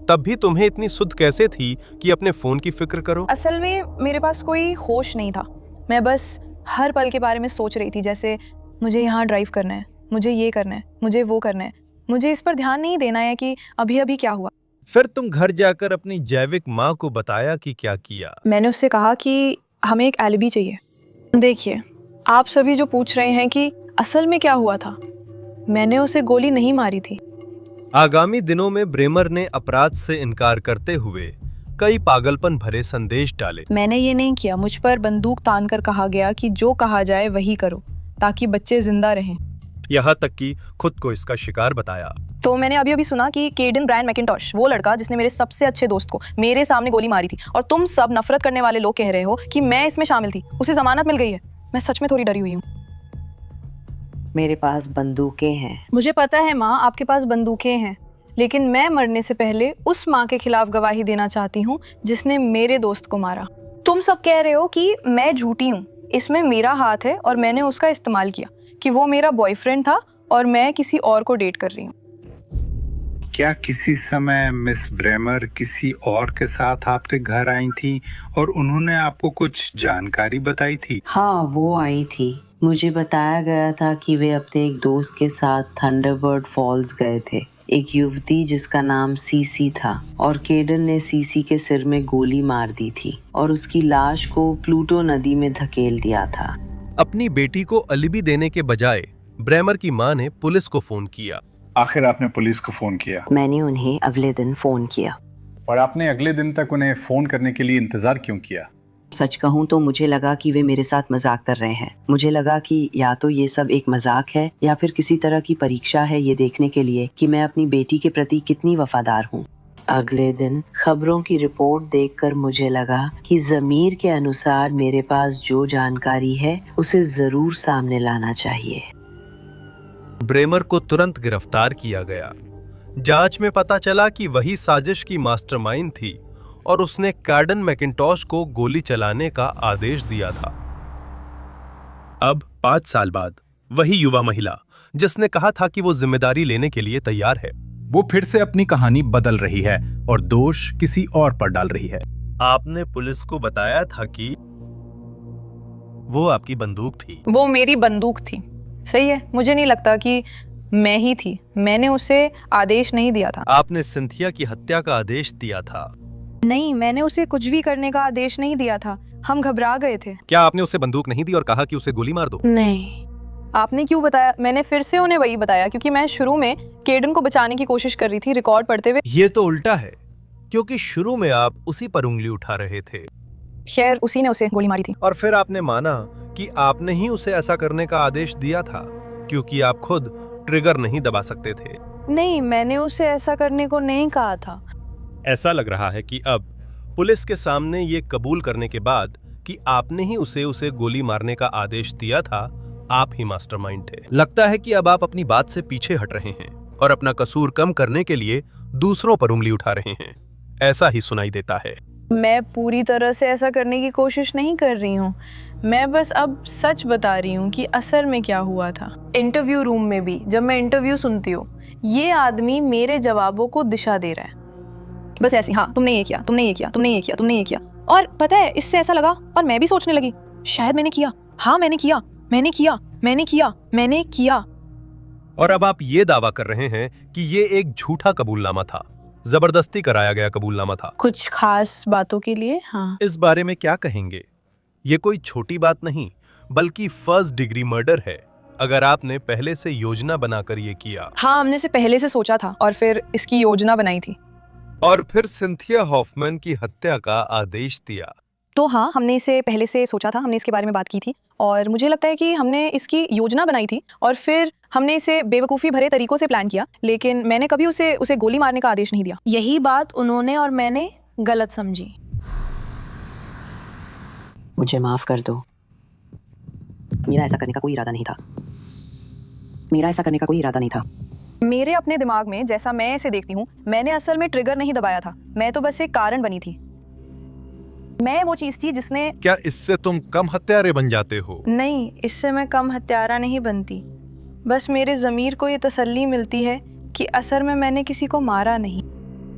तब भी तुम्हें इतनी सुध कैसे थी कि अपने फोन की फिक्र करो? असल में मेरे पास कोई होश नहीं था। मैं बस हर पल के बारे में सोच रही थी, जैसे मुझे यहाँ ड्राइव करना है, मुझे ये करना है, मुझे वो करना है। मुझे इस पर ध्यान नहीं देना है कि अभी अभी क्या हुआ। फिर तुम घर जाकर अपनी जैविक माँ को बताया कि क्या किया? मैंने उससे कहा कि हमें एक एलिबी चाहिए। देखिए, आप सभी जो पूछ रहे हैं कि असल में क्या हुआ था, मैंने उसे गोली नहीं मारी थी। आगामी दिनों में ब्रेमर ने अपराध से इनकार करते हुए कई पागलपन भरे संदेश डाले। मैंने ये नहीं किया। मुझ पर बंदूक तान कर कहा गया कि जो कहा जाए वही करो ताकि बच्चे जिंदा रहें। यहाँ तक कि खुद को इसका शिकार बताया। तो मैंने अभी अभी सुना कि केडन ब्रायन मैकिंटॉश, वो लड़का जिसने मेरे सबसे अच्छे दोस्त को मेरे सामने गोली मारी थी, और तुम सब नफरत करने वाले लोग कह रहे हो कि मैं इसमें शामिल थी, उसे जमानत मिल गई है। मैं सच में थोड़ी डरी हुई हूँ। मेरे पास बंदूकें हैं। मुझे पता है माँ, आपके पास बंदूकें हैं, लेकिन मैं मरने से पहले उस माँ के खिलाफ गवाही देना चाहती हूँ जिसने मेरे दोस्त को मारा। तुम सब कह रहे हो कि मैं झूठी हूँ, इसमें मेरा हाथ है और मैंने उसका इस्तेमाल किया कि वो मेरा बॉयफ्रेंड था और मैं किसी और को डेट कर रही हूँ। क्या किसी समय मिस ब्रेमर किसी और के साथ आपके घर आई थी और उन्होंने आपको कुछ जानकारी बताई थी? हाँ, वो आई थी। मुझे बताया गया था कि वे अपने एक दोस्त के साथ थंडरबर्ड फॉल्स गए थे। एक युवती जिसका नाम सीसी था, और केडन ने सीसी के सिर में गोली मार दी थी और उसकी लाश को प्लूटो नदी में धकेल दिया था। अपनी बेटी को अलिबी देने के बजाय ब्रेमर की मां ने पुलिस को फोन किया। आखिर आपने पुलिस को फोन किया? मैंने उन्हें अगले दिन फोन किया। और आपने अगले दिन तक उन्हें फोन करने के लिए इंतजार क्यों किया? सच कहूँ तो मुझे लगा कि वे मेरे साथ मजाक कर रहे हैं। मुझे लगा कि या तो ये सब एक मजाक है या फिर किसी तरह की परीक्षा है, ये देखने के लिए कि मैं अपनी बेटी के प्रति कितनी वफादार हूँ। अगले दिन खबरों की रिपोर्ट देखकर मुझे लगा कि ज़मीर के अनुसार मेरे पास जो जानकारी है उसे जरूर सामने लाना चाहिए। ब्रेमर को तुरंत गिरफ्तार किया गया। जांच में पता चला कि वही साजिश की मास्टरमाइंड थी और उसने केडन मैकिंटॉश को गोली चलाने का आदेश दिया था। अब 5 साल बाद वही युवा महिला जिसने कहा था कि वो जिम्मेदारी लेने के लिए तैयार है, वो फिर से अपनी कहानी बदल रही है और दोष किसी और पर डाल रही है। आपने पुलिस को बताया था कि वो आपकी बंदूक थी। वो मेरी बंदूक थी। सही है, मुझे नहीं लगता कि मैं ही थी। मैंने उसे आदेश नहीं दिया था। आपने सिंथिया की हत्या का आदेश दिया था। नहीं, मैंने उसे कुछ भी करने का आदेश नहीं दिया था। हम घबरा गए थे। क्या आपने उसे बंदूक नहीं दी और कहा कि उसे गोली मार दो? नहीं। आपने क्यों बताया? मैंने फिर से उन्हें वही बताया क्योंकि मैं शुरू में केडन को बचाने की कोशिश कर रही थी, रिकॉर्ड पढ़ते हुए। ये तो उल्टा है, क्योंकि शुरू में आप उसी पर उंगली उठा रहे थे। खैर, उसी ने उसे गोली मारी थी। और फिर आपने माना कि आपने ही उसे ऐसा करने का आदेश दिया था क्योंकि आप खुद ट्रिगर नहीं दबा सकते थे। नहीं, मैंने उसे ऐसा करने को नहीं कहा था। ऐसा लग रहा है कि अब पुलिस के सामने ये कबूल करने के बाद कि आपने ही उसे गोली मारने का आदेश दिया था, आप ही मास्टरमाइंड थे। लगता है कि अब आप अपनी बात से पीछे हट रहे हैं और अपना कसूर कम करने के लिए दूसरों पर उंगली उठा रहे हैं। ऐसा ही सुनाई देता है। मैं पूरी तरह से ऐसा करने की कोशिश नहीं कर रही हूँ। मैं बस अब सच बता रही हूँ कि असल में क्या हुआ था। इंटरव्यू रूम में भी जब मैं इंटरव्यू सुनती हूँ, ये आदमी मेरे जवाबों को दिशा दे रहा है। बस ऐसी, हाँ तुमने ये किया, तुमने ये किया, तुमने ये किया, तुमने ये किया। और पता है, इससे ऐसा लगा और मैं भी सोचने लगी, शायद मैंने किया, हाँ मैंने किया, मैंने किया, मैंने किया, मैंने किया। और अब आप ये दावा कर रहे हैं कि ये एक झूठा कबूलनामा था, जबरदस्ती कराया गया कबूलनामा था। कुछ खास बातों के लिए, हाँ। इस बारे में क्या कहेंगे? ये कोई छोटी बात नहीं बल्कि फर्स्ट डिग्री मर्डर है, अगर आपने पहले से योजना बनाकर ये किया। हाँ, हमने इसे पहले से सोचा था और फिर इसकी योजना बनाई थी। और फिर सिंथिया हॉफमैन की हत्या का आदेश दिया। तो हाँ, हमने इसे पहले से सोचा था, हमने इसके बारे में बात की थी और मुझे लगता है कि हमने इसकी योजना बनाई थी और फिर हमने इसे बेवकूफ़ी भरे तरीकों से प्लान किया, लेकिन मैंने कभी उसे गोली मारने का आदेश नहीं दिया। यही बात उन्होंने और मैंने गलत समझी। मुझे माफ कर दो। मेरा ऐसा करने का कोई इरादा नहीं था। मेरा ऐसा करने का कोई इरादा नहीं था। मेरे अपने दिमाग में, जैसा मैं इसे देखती हूँ, मैंने असल में ट्रिगर नहीं दबाया था। मैं तो बस एक कारण बनी थी। मैं वो चीज थी जिसने। क्या इससे तुम कम हत्यारे बन जाते हो? नहीं, इससे मैं कम हत्यारा नहीं बनती। बस मेरे ज़मीर को ये तसल्ली मिलती है कि असल में मैंने किसी को मारा नहीं।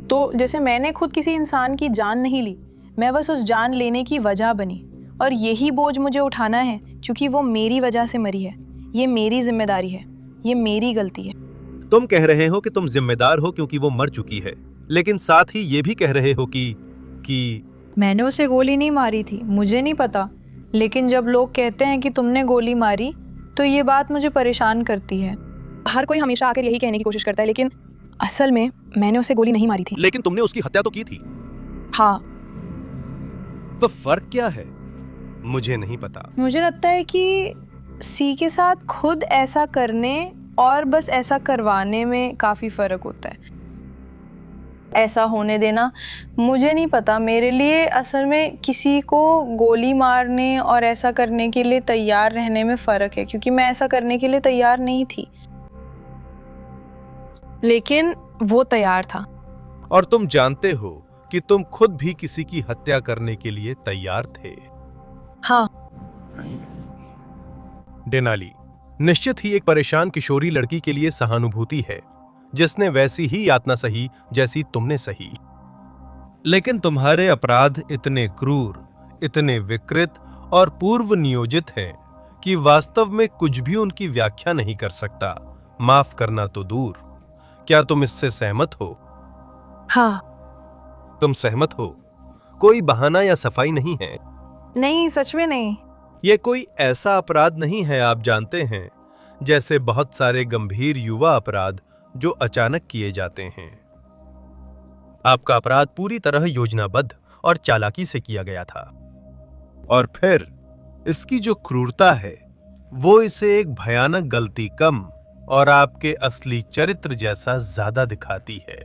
तो जैसे मैंने खुद किसी इंसान की जान नहीं ली, मैं बस उस जान लेने की वजह बनी, और यही बोझ मुझे उठाना है क्योंकि वो मेरी वजह से मरी है। ये मेरी जिम्मेदारी है, ये मेरी गलती है। तुम कह रहे हो कि तुम जिम्मेदार हो क्योंकि वो मर चुकी है, लेकिन साथ ही ये भी कह रहे हो कि मैंने उसे गोली नहीं मारी थी, मुझे नहीं पता। लेकिन जब लोग कहते हैं कि तुमने गोली मारी तो ये बात मुझे परेशान करती है। हर कोई हमेशा आकर यही कहने की कोशिश करता है, लेकिन असल में मैंने उसे गोली नहीं मारी थी। लेकिन तुमने उसकी हत्या तो की थी। हाँ। तो फर्क क्या है? मुझे नहीं पता। मुझे लगता है कि सी के साथ खुद ऐसा करने और बस ऐसा करवाने में काफ़ी फ़र्क होता है। ऐसा होने देना, मुझे नहीं पता। मेरे लिए असल में किसी को गोली मारने और ऐसा करने के लिए तैयार रहने में फ़र्क है, क्योंकि मैं ऐसा करने के लिए तैयार नहीं थी, लेकिन वो तैयार था। और तुम जानते हो कि तुम खुद भी किसी की हत्या करने के लिए तैयार थे। हाँ। डेनाली निश्चित ही एक परेशान किशोरी लड़की के लिए सहानुभूति है जिसने वैसी ही यातना सही जैसी तुमने सही। लेकिन तुम्हारे अपराध इतने क्रूर, इतने विकृत और पूर्व नियोजित हैं कि वास्तव में कुछ भी उनकी व्याख्या नहीं कर सकता, माफ करना तो दूर। क्या तुम इससे सहमत हो? हाँ। तुम सहमत हो? कोई बहाना या सफाई नहीं है। नहीं, सच में नहीं। यह कोई ऐसा अपराध नहीं है, आप जानते हैं, जैसे बहुत सारे गंभीर युवा अपराध जो अचानक किए जाते हैं। आपका अपराध पूरी तरह योजनाबद्ध और चालाकी से किया गया था, और फिर इसकी जो क्रूरता है वो इसे एक भयानक गलती कम और आपके असली चरित्र जैसा ज्यादा दिखाती है।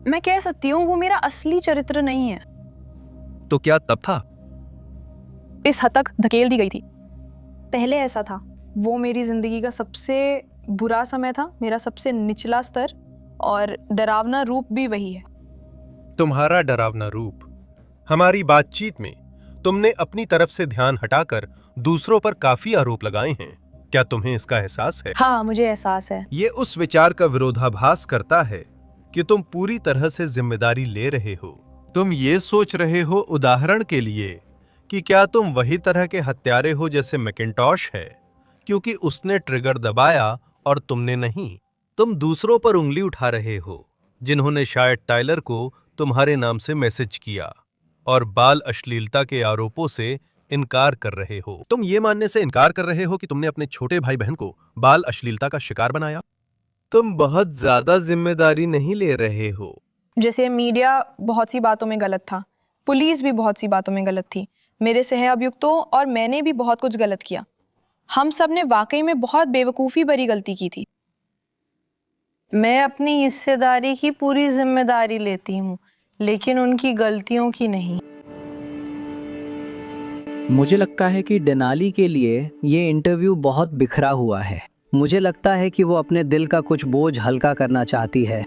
मैं कह सकती हूँ वो मेरा असली चरित्र नहीं है। तो क्या तब था? इस हद तक धकेल दी गई थी। पहले ऐसा था। वो मेरी जिंदगी का सबसे बुरा समय था, मेरा सबसे निचला स्तर, और डरावना रूप भी वही है। तुम्हारा डरावना रूप। हमारी बातचीत में तुमने अपनी तरफ से ध्यान हटाकर दूसरों पर काफी आरोप लगाए हैं। क्या तुम्हें इसका एहसास है? हाँ, मुझे एहसास है। ये उस विचार का विरोधाभास करता है कि तुम पूरी तरह से जिम्मेदारी ले रहे हो। तुम ये सोच रहे हो, उदाहरण के लिए, कि क्या तुम वही तरह के हत्यारे हो जैसे मैकिन्टॉश है, क्योंकि उसने ट्रिगर दबाया और तुमने नहीं। तुम दूसरों पर उंगली उठा रहे हो जिन्होंने शायद टाइलर को तुम्हारे नाम से मैसेज किया, और बाल अश्लीलता के आरोपों से इनकार कर रहे हो। तुम ये मानने से इनकार कर रहे हो कि तुमने अपने छोटे भाई बहन को बाल अश्लीलता का शिकार बनाया। तुम बहुत ज्यादा जिम्मेदारी नहीं ले रहे हो। जैसे मीडिया बहुत सी बातों में गलत था, पुलिस भी बहुत सी बातों में गलत थी, मेरे सह अभियुक्तों और मैंने भी बहुत कुछ गलत किया। हम सब ने वाकई में बहुत बेवकूफ़ी भरी गलती की थी। मैं अपनी हिस्सेदारी की पूरी जिम्मेदारी लेती हूँ, लेकिन उनकी गलतियों की नहीं। मुझे लगता है कि डेनाली के लिए ये इंटरव्यू बहुत बिखरा हुआ है। मुझे लगता है कि वो अपने दिल का कुछ बोझ हल्का करना चाहती है,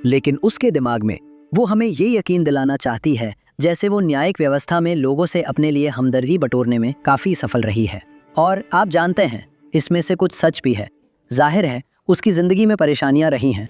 लेकिन उसके दिमाग में वो हमें ये यकीन दिलाना चाहती है जैसे वो न्यायिक व्यवस्था में लोगों से अपने लिए हमदर्दी बटोरने में काफ़ी सफल रही है। और आप जानते हैं, इसमें से कुछ सच भी है। जाहिर है उसकी ज़िंदगी में परेशानियां रही हैं,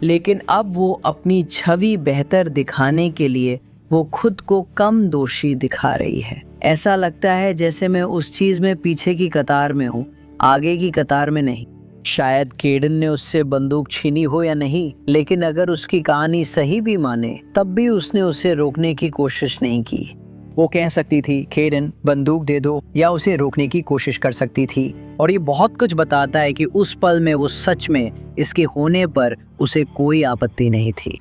लेकिन अब वो अपनी छवि बेहतर दिखाने के लिए वो खुद को कम दोषी दिखा रही है। ऐसा लगता है जैसे मैं उस चीज़ में पीछे की कतार में हूँ, आगे की कतार में नहीं। शायद केडन ने उससे बंदूक छीनी हो या नहीं, लेकिन अगर उसकी कहानी सही भी माने तब भी उसने उसे रोकने की कोशिश नहीं की। वो कह सकती थी केडन बंदूक दे दो, या उसे रोकने की कोशिश कर सकती थी। और ये बहुत कुछ बताता है कि उस पल में वो सच में इसके होने पर उसे कोई आपत्ति नहीं थी।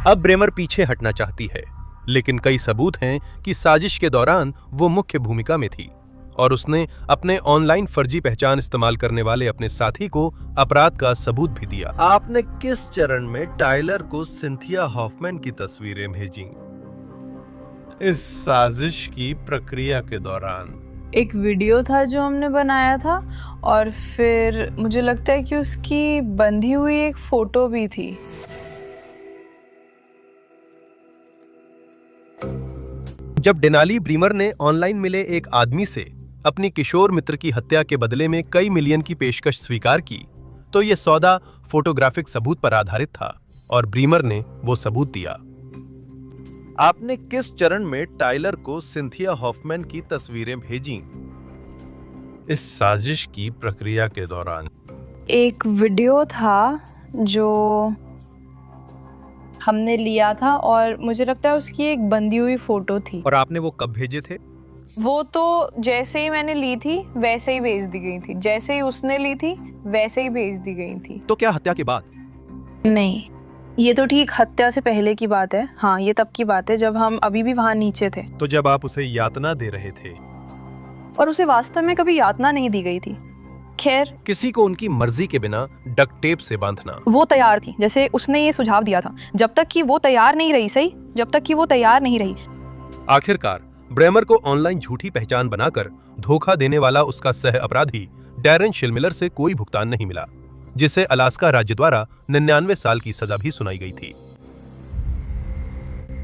अब ब्रेमर पीछे हटना चाहती है, लेकिन कई सबूत हैं कि साजिश के दौरान वो मुख्य भूमिका में थी और उसने अपने ऑनलाइन फर्जी पहचान इस्तेमाल करने वाले अपने साथी को अपराध का सबूत भी दिया। आपने किस चरण में टाइलर को सिंथिया हॉफमैन की तस्वीरें भेजी? इस साजिश की प्रक्रिया के दौरान एक वीडियो था जो हमने बनाया था, और फिर मुझे लगता है कि उसकी बंधी हुई एक फोटो भी थी। जब डेनाली ब्रीमर ने ऑनलाइन मिले एक आदमी से अपनी किशोर मित्र की हत्या के बदले में कई मिलियन की पेशकश स्वीकार की, तो यह सौदा फोटोग्राफिक सबूत पर आधारित था और ब्रीमर ने वो सबूत दिया। आपने किस चरण में टाइलर को सिंथिया हॉफमैन की तस्वीरें भेजी? इस साजिश की प्रक्रिया के दौरान एक वीडियो था जो हमने लिया था और मुझे लगता है उसकी एक बंदी हुई फोटो थी। और आपने वो कब भेजे थे? वो तो जैसे ही मैंने ली थी वैसे ही भेज दी गई थी, जैसे ही उसने ली थी वैसे ही भेज दी गई थी। तो क्या हत्या के बाद? नहीं, ये तो ठीक हत्या से पहले की बात है। हाँ, ये तब की बात है जब हम अभी भी वहाँ नीचे थे। तो जब आप उसे यातना दे रहे थे? और उसे वास्तव में कभी यातना नहीं दी गई थी। खैर, किसी को उनकी मर्जी के बिना डक्ट टेप से बांधना। वो तैयार थी, जैसे उसने ये सुझाव दिया था। जब तक कि वो तैयार नहीं रही, सही, जब तक कि वो तैयार नहीं रही। आखिरकार ब्रेमर को ऑनलाइन झूठी पहचान बनाकर धोखा देने वाला उसका सह अपराधी डैरेन शिलमिलर से कोई भुगतान नहीं मिला, जिसे अलास्का राज्य द्वारा 99 साल की सजा भी सुनाई गई थी।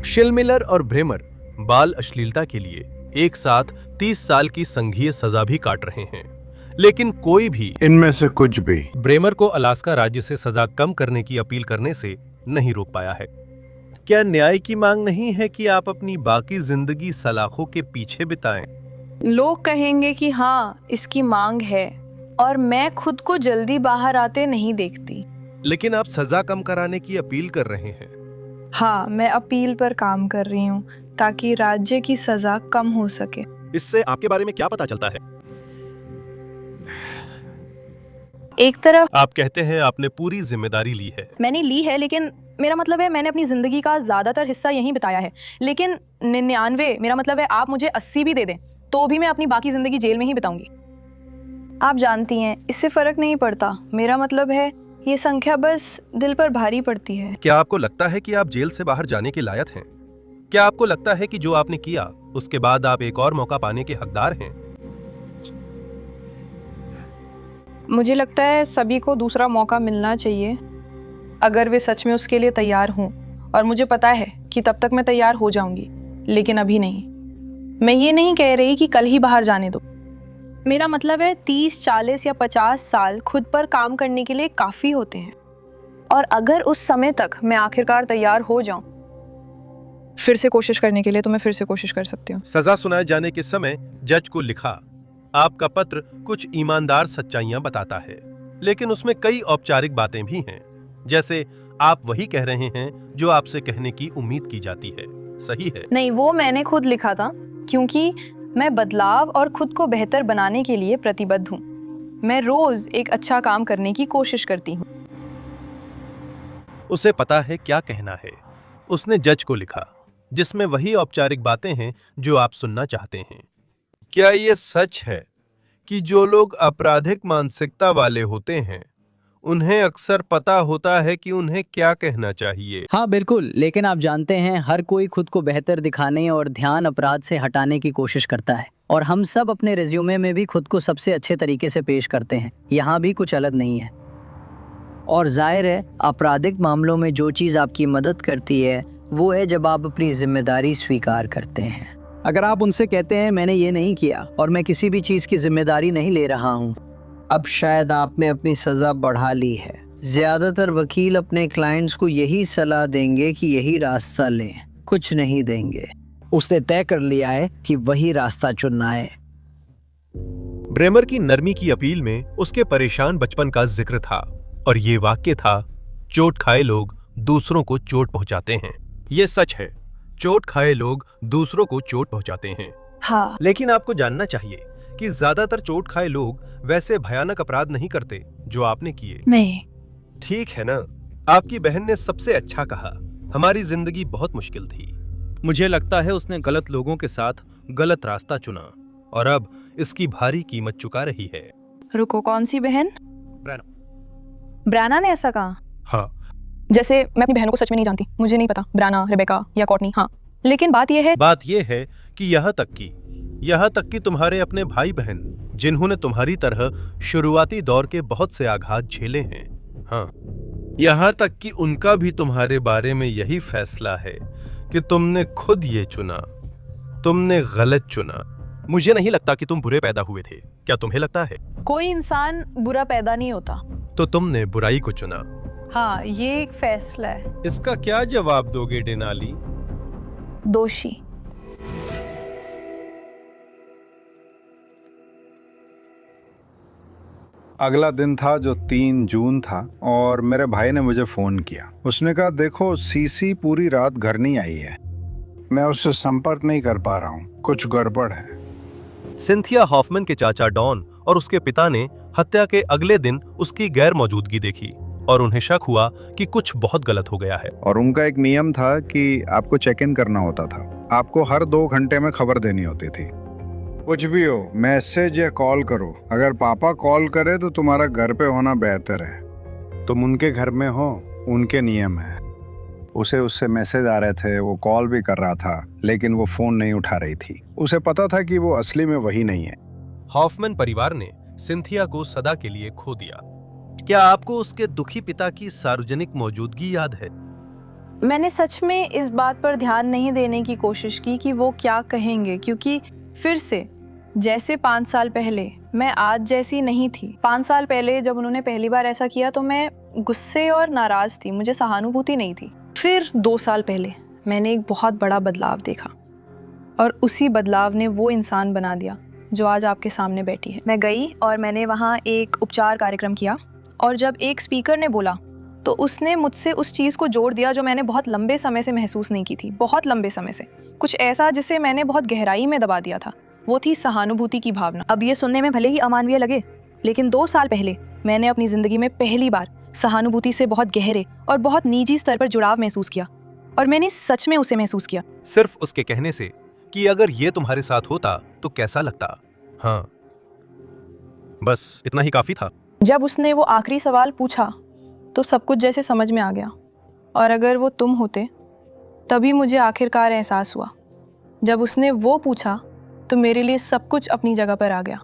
शिलमिलर और ब्रेमर बाल अश्लीलता के लिए एक साथ 30 साल की संघीय सजा भी काट रहे हैं, लेकिन कोई भी इनमें से कुछ भी ब्रेमर को अलास्का राज्य से सजा कम करने की अपील करने से नहीं रोक पाया है। क्या न्याय की मांग नहीं है कि आप अपनी बाकी जिंदगी सलाखों के पीछे बिताएं? लोग कहेंगे कि हाँ, इसकी मांग है और मैं खुद को जल्दी बाहर आते नहीं देखती। लेकिन आप सजा कम कराने की अपील कर रहे हैं। हाँ, मैं अपील पर काम कर रही हूँ ताकि राज्य की सजा कम हो सके। इससे आपके बारे में क्या पता चलता है? एक तरफ आप कहते हैं आपने पूरी जिम्मेदारी ली है। मैंने ली है, लेकिन मेरा मतलब है मैंने अपनी जिंदगी का ज्यादातर हिस्सा यहीं बिताया है। लेकिन 99, मेरा मतलब है आप मुझे 80 भी दे दें तो भी मैं अपनी बाकी जिंदगी जेल में ही बिताऊंगी। आप जानती हैं, इससे फर्क नहीं पड़ता। मेरा मतलब है ये संख्या बस दिल पर भारी पड़ती है। क्या आपको लगता है कि आप जेल से बाहर जाने के लायक हैं? क्या आपको लगता है कि जो आपने किया उसके बाद आप एक और मौका पाने के हकदार हैं? मुझे लगता है सभी को दूसरा मौका मिलना चाहिए, अगर वे सच में उसके लिए तैयार हों। और मुझे पता है कि तब तक मैं तैयार हो जाऊंगी, लेकिन अभी नहीं। मैं ये नहीं कह रही कि कल ही बाहर जाने दो। मेरा मतलब है 30, 40 या 50 साल खुद पर काम करने के लिए काफ़ी होते हैं। और अगर उस समय तक मैं आखिरकार तैयार हो जाऊं फिर से कोशिश करने के लिए, तो मैं फिर से कोशिश कर सकती हूँ। सजा सुनाए जाने के समय जज को लिखा, आपका पत्र कुछ ईमानदार सच्चाइयां बताता है, लेकिन उसमें कई औपचारिक बातें भी हैं, जैसे आप वही कह रहे हैं जो आपसे कहने की उम्मीद की जाती है। सही है? नहीं, वो मैंने खुद लिखा था, क्योंकि मैं बदलाव और खुद को बेहतर बनाने के लिए प्रतिबद्ध हूँ। मैं रोज एक अच्छा काम करने की कोशिश करती हूँ। उसे पता है क्या कहना है। उसने जज को लिखा, जिसमें वही औपचारिक बातें हैं जो आप सुनना चाहते हैं। क्या ये सच है कि जो लोग आपराधिक मानसिकता वाले होते हैं उन्हें अक्सर पता होता है कि उन्हें क्या कहना चाहिए? हाँ बिल्कुल, लेकिन आप जानते हैं हर कोई खुद को बेहतर दिखाने और ध्यान अपराध से हटाने की कोशिश करता है, और हम सब अपने रिज्यूमे में भी खुद को सबसे अच्छे तरीके से पेश करते हैं। यहाँ भी कुछ अलग नहीं है। और जाहिर है आपराधिक मामलों में जो चीज़ आपकी मदद करती है वो है जब आप अपनी जिम्मेदारी स्वीकार करते हैं। अगर आप उनसे कहते हैं मैंने ये नहीं किया और मैं किसी भी चीज़ की जिम्मेदारी नहीं ले रहा हूँ, अब शायद आपने अपनी सज़ा बढ़ा ली है। ज़्यादातर वकील अपने क्लाइंट्स को यही सलाह देंगे कि यही रास्ता लें, कुछ नहीं देंगे। उसने तय कर लिया है कि वही रास्ता चुनना है। ब्रेमर की नरमी की अपील में उसके परेशान बचपन का जिक्र था, और ये वाक्य था, चोट खाए लोग दूसरों को चोट पहुंचाते हैं। ये सच है, चोट खाए लोग दूसरों को चोट पहुंचाते हैं। हाँ, लेकिन आपको जानना चाहिए कि ज्यादातर चोट खाए लोग वैसे भयानक अपराध नहीं करते जो आपने किए। नहीं, ठीक है ना? आपकी बहन ने सबसे अच्छा कहा, हमारी जिंदगी बहुत मुश्किल थी। मुझे लगता है उसने गलत लोगों के साथ गलत रास्ता चुना और अब इसकी भारी कीमत चुका रही है। रुको, कौन सी बहन? ब्राना ने ऐसा कहा? हाँ। जैसे मैं अपनी बहनों को सच में नहीं जानती, मुझे नहीं पता ब्राना, रेबेका या कॉर्टनी। हाँ, लेकिन बात यह है कि यहाँ तक कि तुम्हारे अपने भाई बहन जिन्होंने तुम्हारी तरह शुरुआती दौर के बहुत से आघात झेले हैं, हाँ, यहाँ तक कि उनका भी तुम्हारे बारे में यही फैसला है कि तुमने खुद ये चुना। तुमने गलत चुना। मुझे नहीं लगता कि तुम बुरे पैदा हुए थे। क्या तुम्हें लगता है? कोई इंसान बुरा पैदा नहीं होता। तो तुमने बुराई को चुना। हाँ, ये एक फैसला है। इसका क्या जवाब दोगे डेनाली? दोषी। अगला दिन था जो 3 जून था और मेरे भाई ने मुझे फोन किया। उसने कहा, देखो सीसी पूरी रात घर नहीं आई है, मैं उससे संपर्क नहीं कर पा रहा हूँ, कुछ गड़बड़ है। सिंथिया हॉफमैन के चाचा डॉन और उसके पिता ने हत्या के अगले दिन उसकी गैर मौजूदगी देखी और उन्हें शक हुआ कि कुछ बहुत गलत हो गया है। और उनका एक नियम था कि आपको चेक इन करना होता था, आपको हर 2 घंटे में खबर देनी होती थी। कुछ भी हो, मैसेज या कॉल करो। अगर पापा कॉल करे तो तुम्हारा घर पे होना बेहतर है। तुम उनके घर में हो, उनके नियम है। उसे उससे मैसेज आ रहे थे, वो कॉल भी कर रहा था, लेकिन वो फोन नहीं उठा रही थी। उसे पता था कि वो असली में वही नहीं है। हॉफमैन परिवार ने सिंथिया को सदा के लिए खो दिया। क्या आपको उसके दुखी पिता की सार्वजनिक मौजूदगी याद है? मैंने सच में इस बात पर ध्यान नहीं देने की कोशिश की कि वो क्या कहेंगे, क्योंकि फिर से जैसे 5 साल पहले मैं आज जैसी नहीं थी। 5 साल पहले जब उन्होंने पहली बार ऐसा किया तो मैं गुस्से और नाराज थी, मुझे सहानुभूति नहीं थी। फिर 2 साल पहले मैंने एक बहुत बड़ा बदलाव देखा और उसी बदलाव ने वो इंसान बना दिया जो आज आपके सामने बैठी है। मैं गई और मैंने वहाँ एक उपचार कार्यक्रम किया और जब एक स्पीकर ने बोला तो उसने मुझसे उस चीज़ को जोड़ दिया जो मैंने बहुत लंबे समय से महसूस नहीं की थी, बहुत लंबे समय से, कुछ ऐसा जिसे मैंने बहुत गहराई में दबा दिया था। वो थी सहानुभूति की भावना। अब ये सुनने में भले ही अमानवीय लगे, लेकिन 2 साल पहले मैंने अपनी ज़िंदगी में पहली बार सहानुभूति से बहुत गहरे और बहुत निजी स्तर पर जुड़ाव महसूस किया और मैंने सच में उसे महसूस किया। सिर्फ उसके कहने से कि अगर ये तुम्हारे साथ होता तो कैसा लगता। हाँ, बस इतना ही काफी था। जब उसने वो आखिरी सवाल पूछा तो सब कुछ जैसे समझ में आ गया और अगर वो तुम होते तभी मुझे आखिरकार एहसास हुआ। जब उसने वो पूछा तो मेरे लिए सब कुछ अपनी जगह पर आ गया।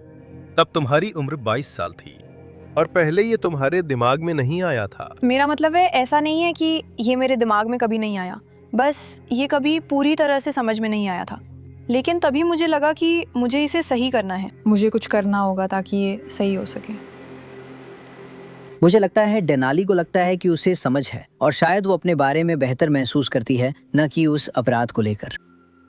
तब तुम्हारी उम्र 22 साल थी और पहले ये तुम्हारे दिमाग में नहीं आया था। मेरा मतलब है, ऐसा नहीं है कि ये मेरे दिमाग में कभी नहीं आया, बस ये कभी पूरी तरह से समझ में नहीं आया था। लेकिन तभी मुझे लगा कि मुझे इसे सही करना है, मुझे कुछ करना होगा ताकि ये सही हो सके। मुझे लगता है डेनाली को लगता है कि उसे समझ है और शायद वो अपने बारे में बेहतर महसूस करती है, न कि उस अपराध को लेकर।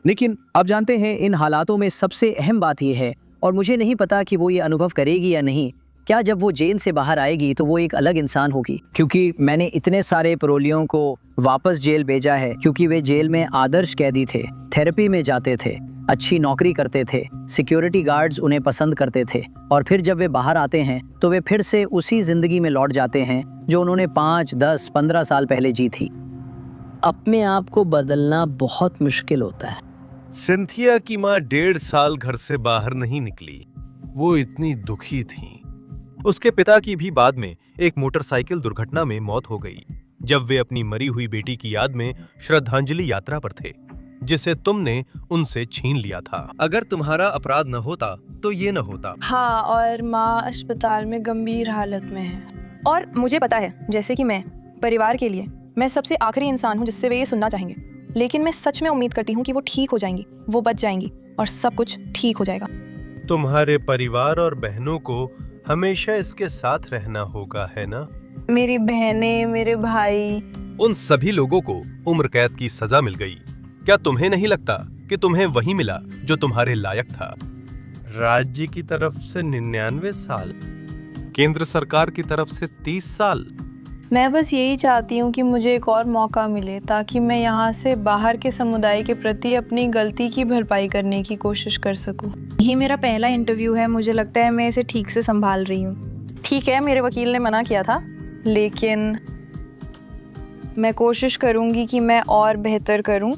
लेकिन आप जानते हैं, इन हालातों में सबसे अहम बात यह है, और मुझे नहीं पता कि वो ये अनुभव करेगी या नहीं, क्या जब वो जेल से बाहर आएगी तो वो एक अलग इंसान होगी। क्योंकि मैंने इतने सारे पैरोलियों को वापस जेल भेजा है क्योंकि वे जेल में आदर्श कैदी थे, थेरेपी में जाते थे, अच्छी नौकरी करते थे, सिक्योरिटी गार्ड्स उन्हें पसंद करते थे, और फिर जब वे बाहर आते हैं तो वे फिर से उसी जिंदगी में लौट जाते हैं जो उन्होंने 5, 10, 15 साल पहले जी थी। अपने आप को बदलना बहुत मुश्किल होता है। सिंथिया की माँ 1.5 साल घर से बाहर नहीं निकली। वो इतनी दुखी थी। उसके पिता की भी बाद में एक मोटरसाइकिल दुर्घटना में मौत हो गई जब वे अपनी मरी हुई बेटी की याद में श्रद्धांजलि यात्रा पर थे, जिसे तुमने उनसे छीन लिया था। अगर तुम्हारा अपराध न होता तो ये न होता। हाँ, और माँ अस्पताल में गंभीर हालत में है। और मुझे पता है, जैसे कि मैं परिवार के लिए मैं सबसे आखिरी इंसान हूँ जिससे वे ये सुनना चाहेंगे, लेकिन मैं सच में उम्मीद करती हूँ कि वो ठीक हो जाएंगी, वो बच जाएंगी और सब कुछ ठीक हो जाएगा। तुम्हारे परिवार और बहनों को हमेशा इसके साथ रहना होगा, है ना? मेरी बहनें, मेरे भाई, उन सभी लोगों को उम्र कैद की सजा मिल गई। क्या तुम्हें नहीं लगता कि तुम्हें वही मिला जो तुम्हारे लायक था? राज्य की तरफ से 99 साल, केंद्र सरकार की तरफ से 30 साल। मैं बस यही चाहती हूँ कि मुझे एक और मौका मिले ताकि मैं यहाँ से बाहर के समुदाय के प्रति अपनी गलती की भरपाई करने की कोशिश कर सकूँ। ये मेरा पहला इंटरव्यू है, मुझे लगता है मैं इसे ठीक से संभाल रही हूँ। ठीक है, मेरे वकील ने मना किया था, लेकिन मैं कोशिश करूँगी कि मैं और बेहतर करूँ।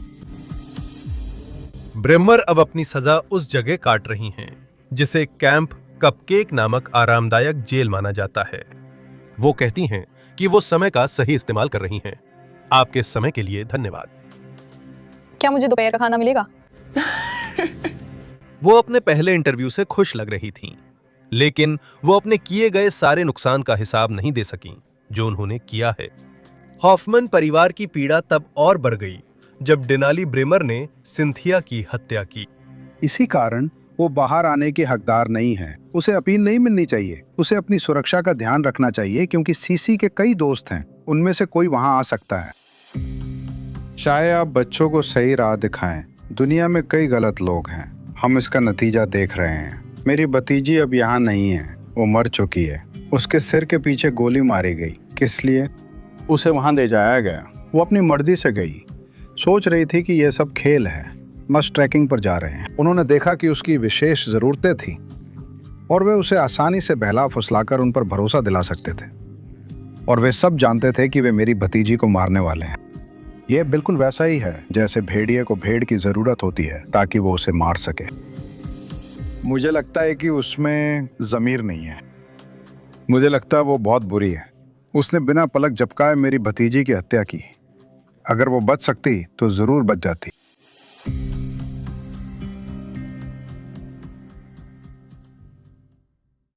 ब्रेमर अब अपनी सजा उस जगह काट रही हैं जिसे कैंप कपकेक नामक आरामदायक जेल माना जाता है। वो कहती हैं कि वो समय का सही इस्तेमाल कर रही हैं। आपके समय के लिए धन्यवाद। क्या मुझे दोपहर का खाना मिलेगा? वो अपने पहले इंटरव्यू से खुश लग रही थीं, लेकिन वो अपने किए गए सारे नुकसान का हिसाब नहीं दे सकीं जो उन्होंने किया है। हॉफमैन परिवार की पीड़ा तब और बढ़ गई जब डेनाली ब्रेमर ने सिंथिया की हत्या की। इसी कारण वो बाहर आने की हकदार नहीं है। उसे अपील नहीं मिलनी चाहिए। उसे अपनी सुरक्षा का ध्यान रखना चाहिए क्योंकि सीसी के कई दोस्त हैं, उनमें से कोई वहां आ सकता है। चाहे आप बच्चों को सही राह दिखाएं, दुनिया में कई गलत लोग हैं। हम इसका नतीजा देख रहे हैं। मेरी भतीजी अब यहाँ नहीं है, वो मर चुकी है। उसके सिर के पीछे गोली मारी गई। किस लिए? उसे वहां ले जाया गया। वो अपनी मर्जी से गई। सोच रही थी कि यह सब खेल है। मस्त ट्रैकिंग पर जा रहे हैं। उन्होंने देखा कि उसकी विशेष जरूरतें थी और वे उसे आसानी से बहला फुसलाकर उन पर भरोसा दिला सकते थे। और वे सब जानते थे कि वे मेरी भतीजी को मारने वाले हैं। यह बिल्कुल वैसा ही है जैसे भेड़िए को भेड़ की जरूरत होती है ताकि वो उसे मार सके। मुझे लगता है कि उसमें ज़मीर नहीं है। मुझे लगता है वो बहुत बुरी है। उसने बिना पलक झपकाए मेरी भतीजी की हत्या की। अगर वो बच सकती तो जरूर बच जाती।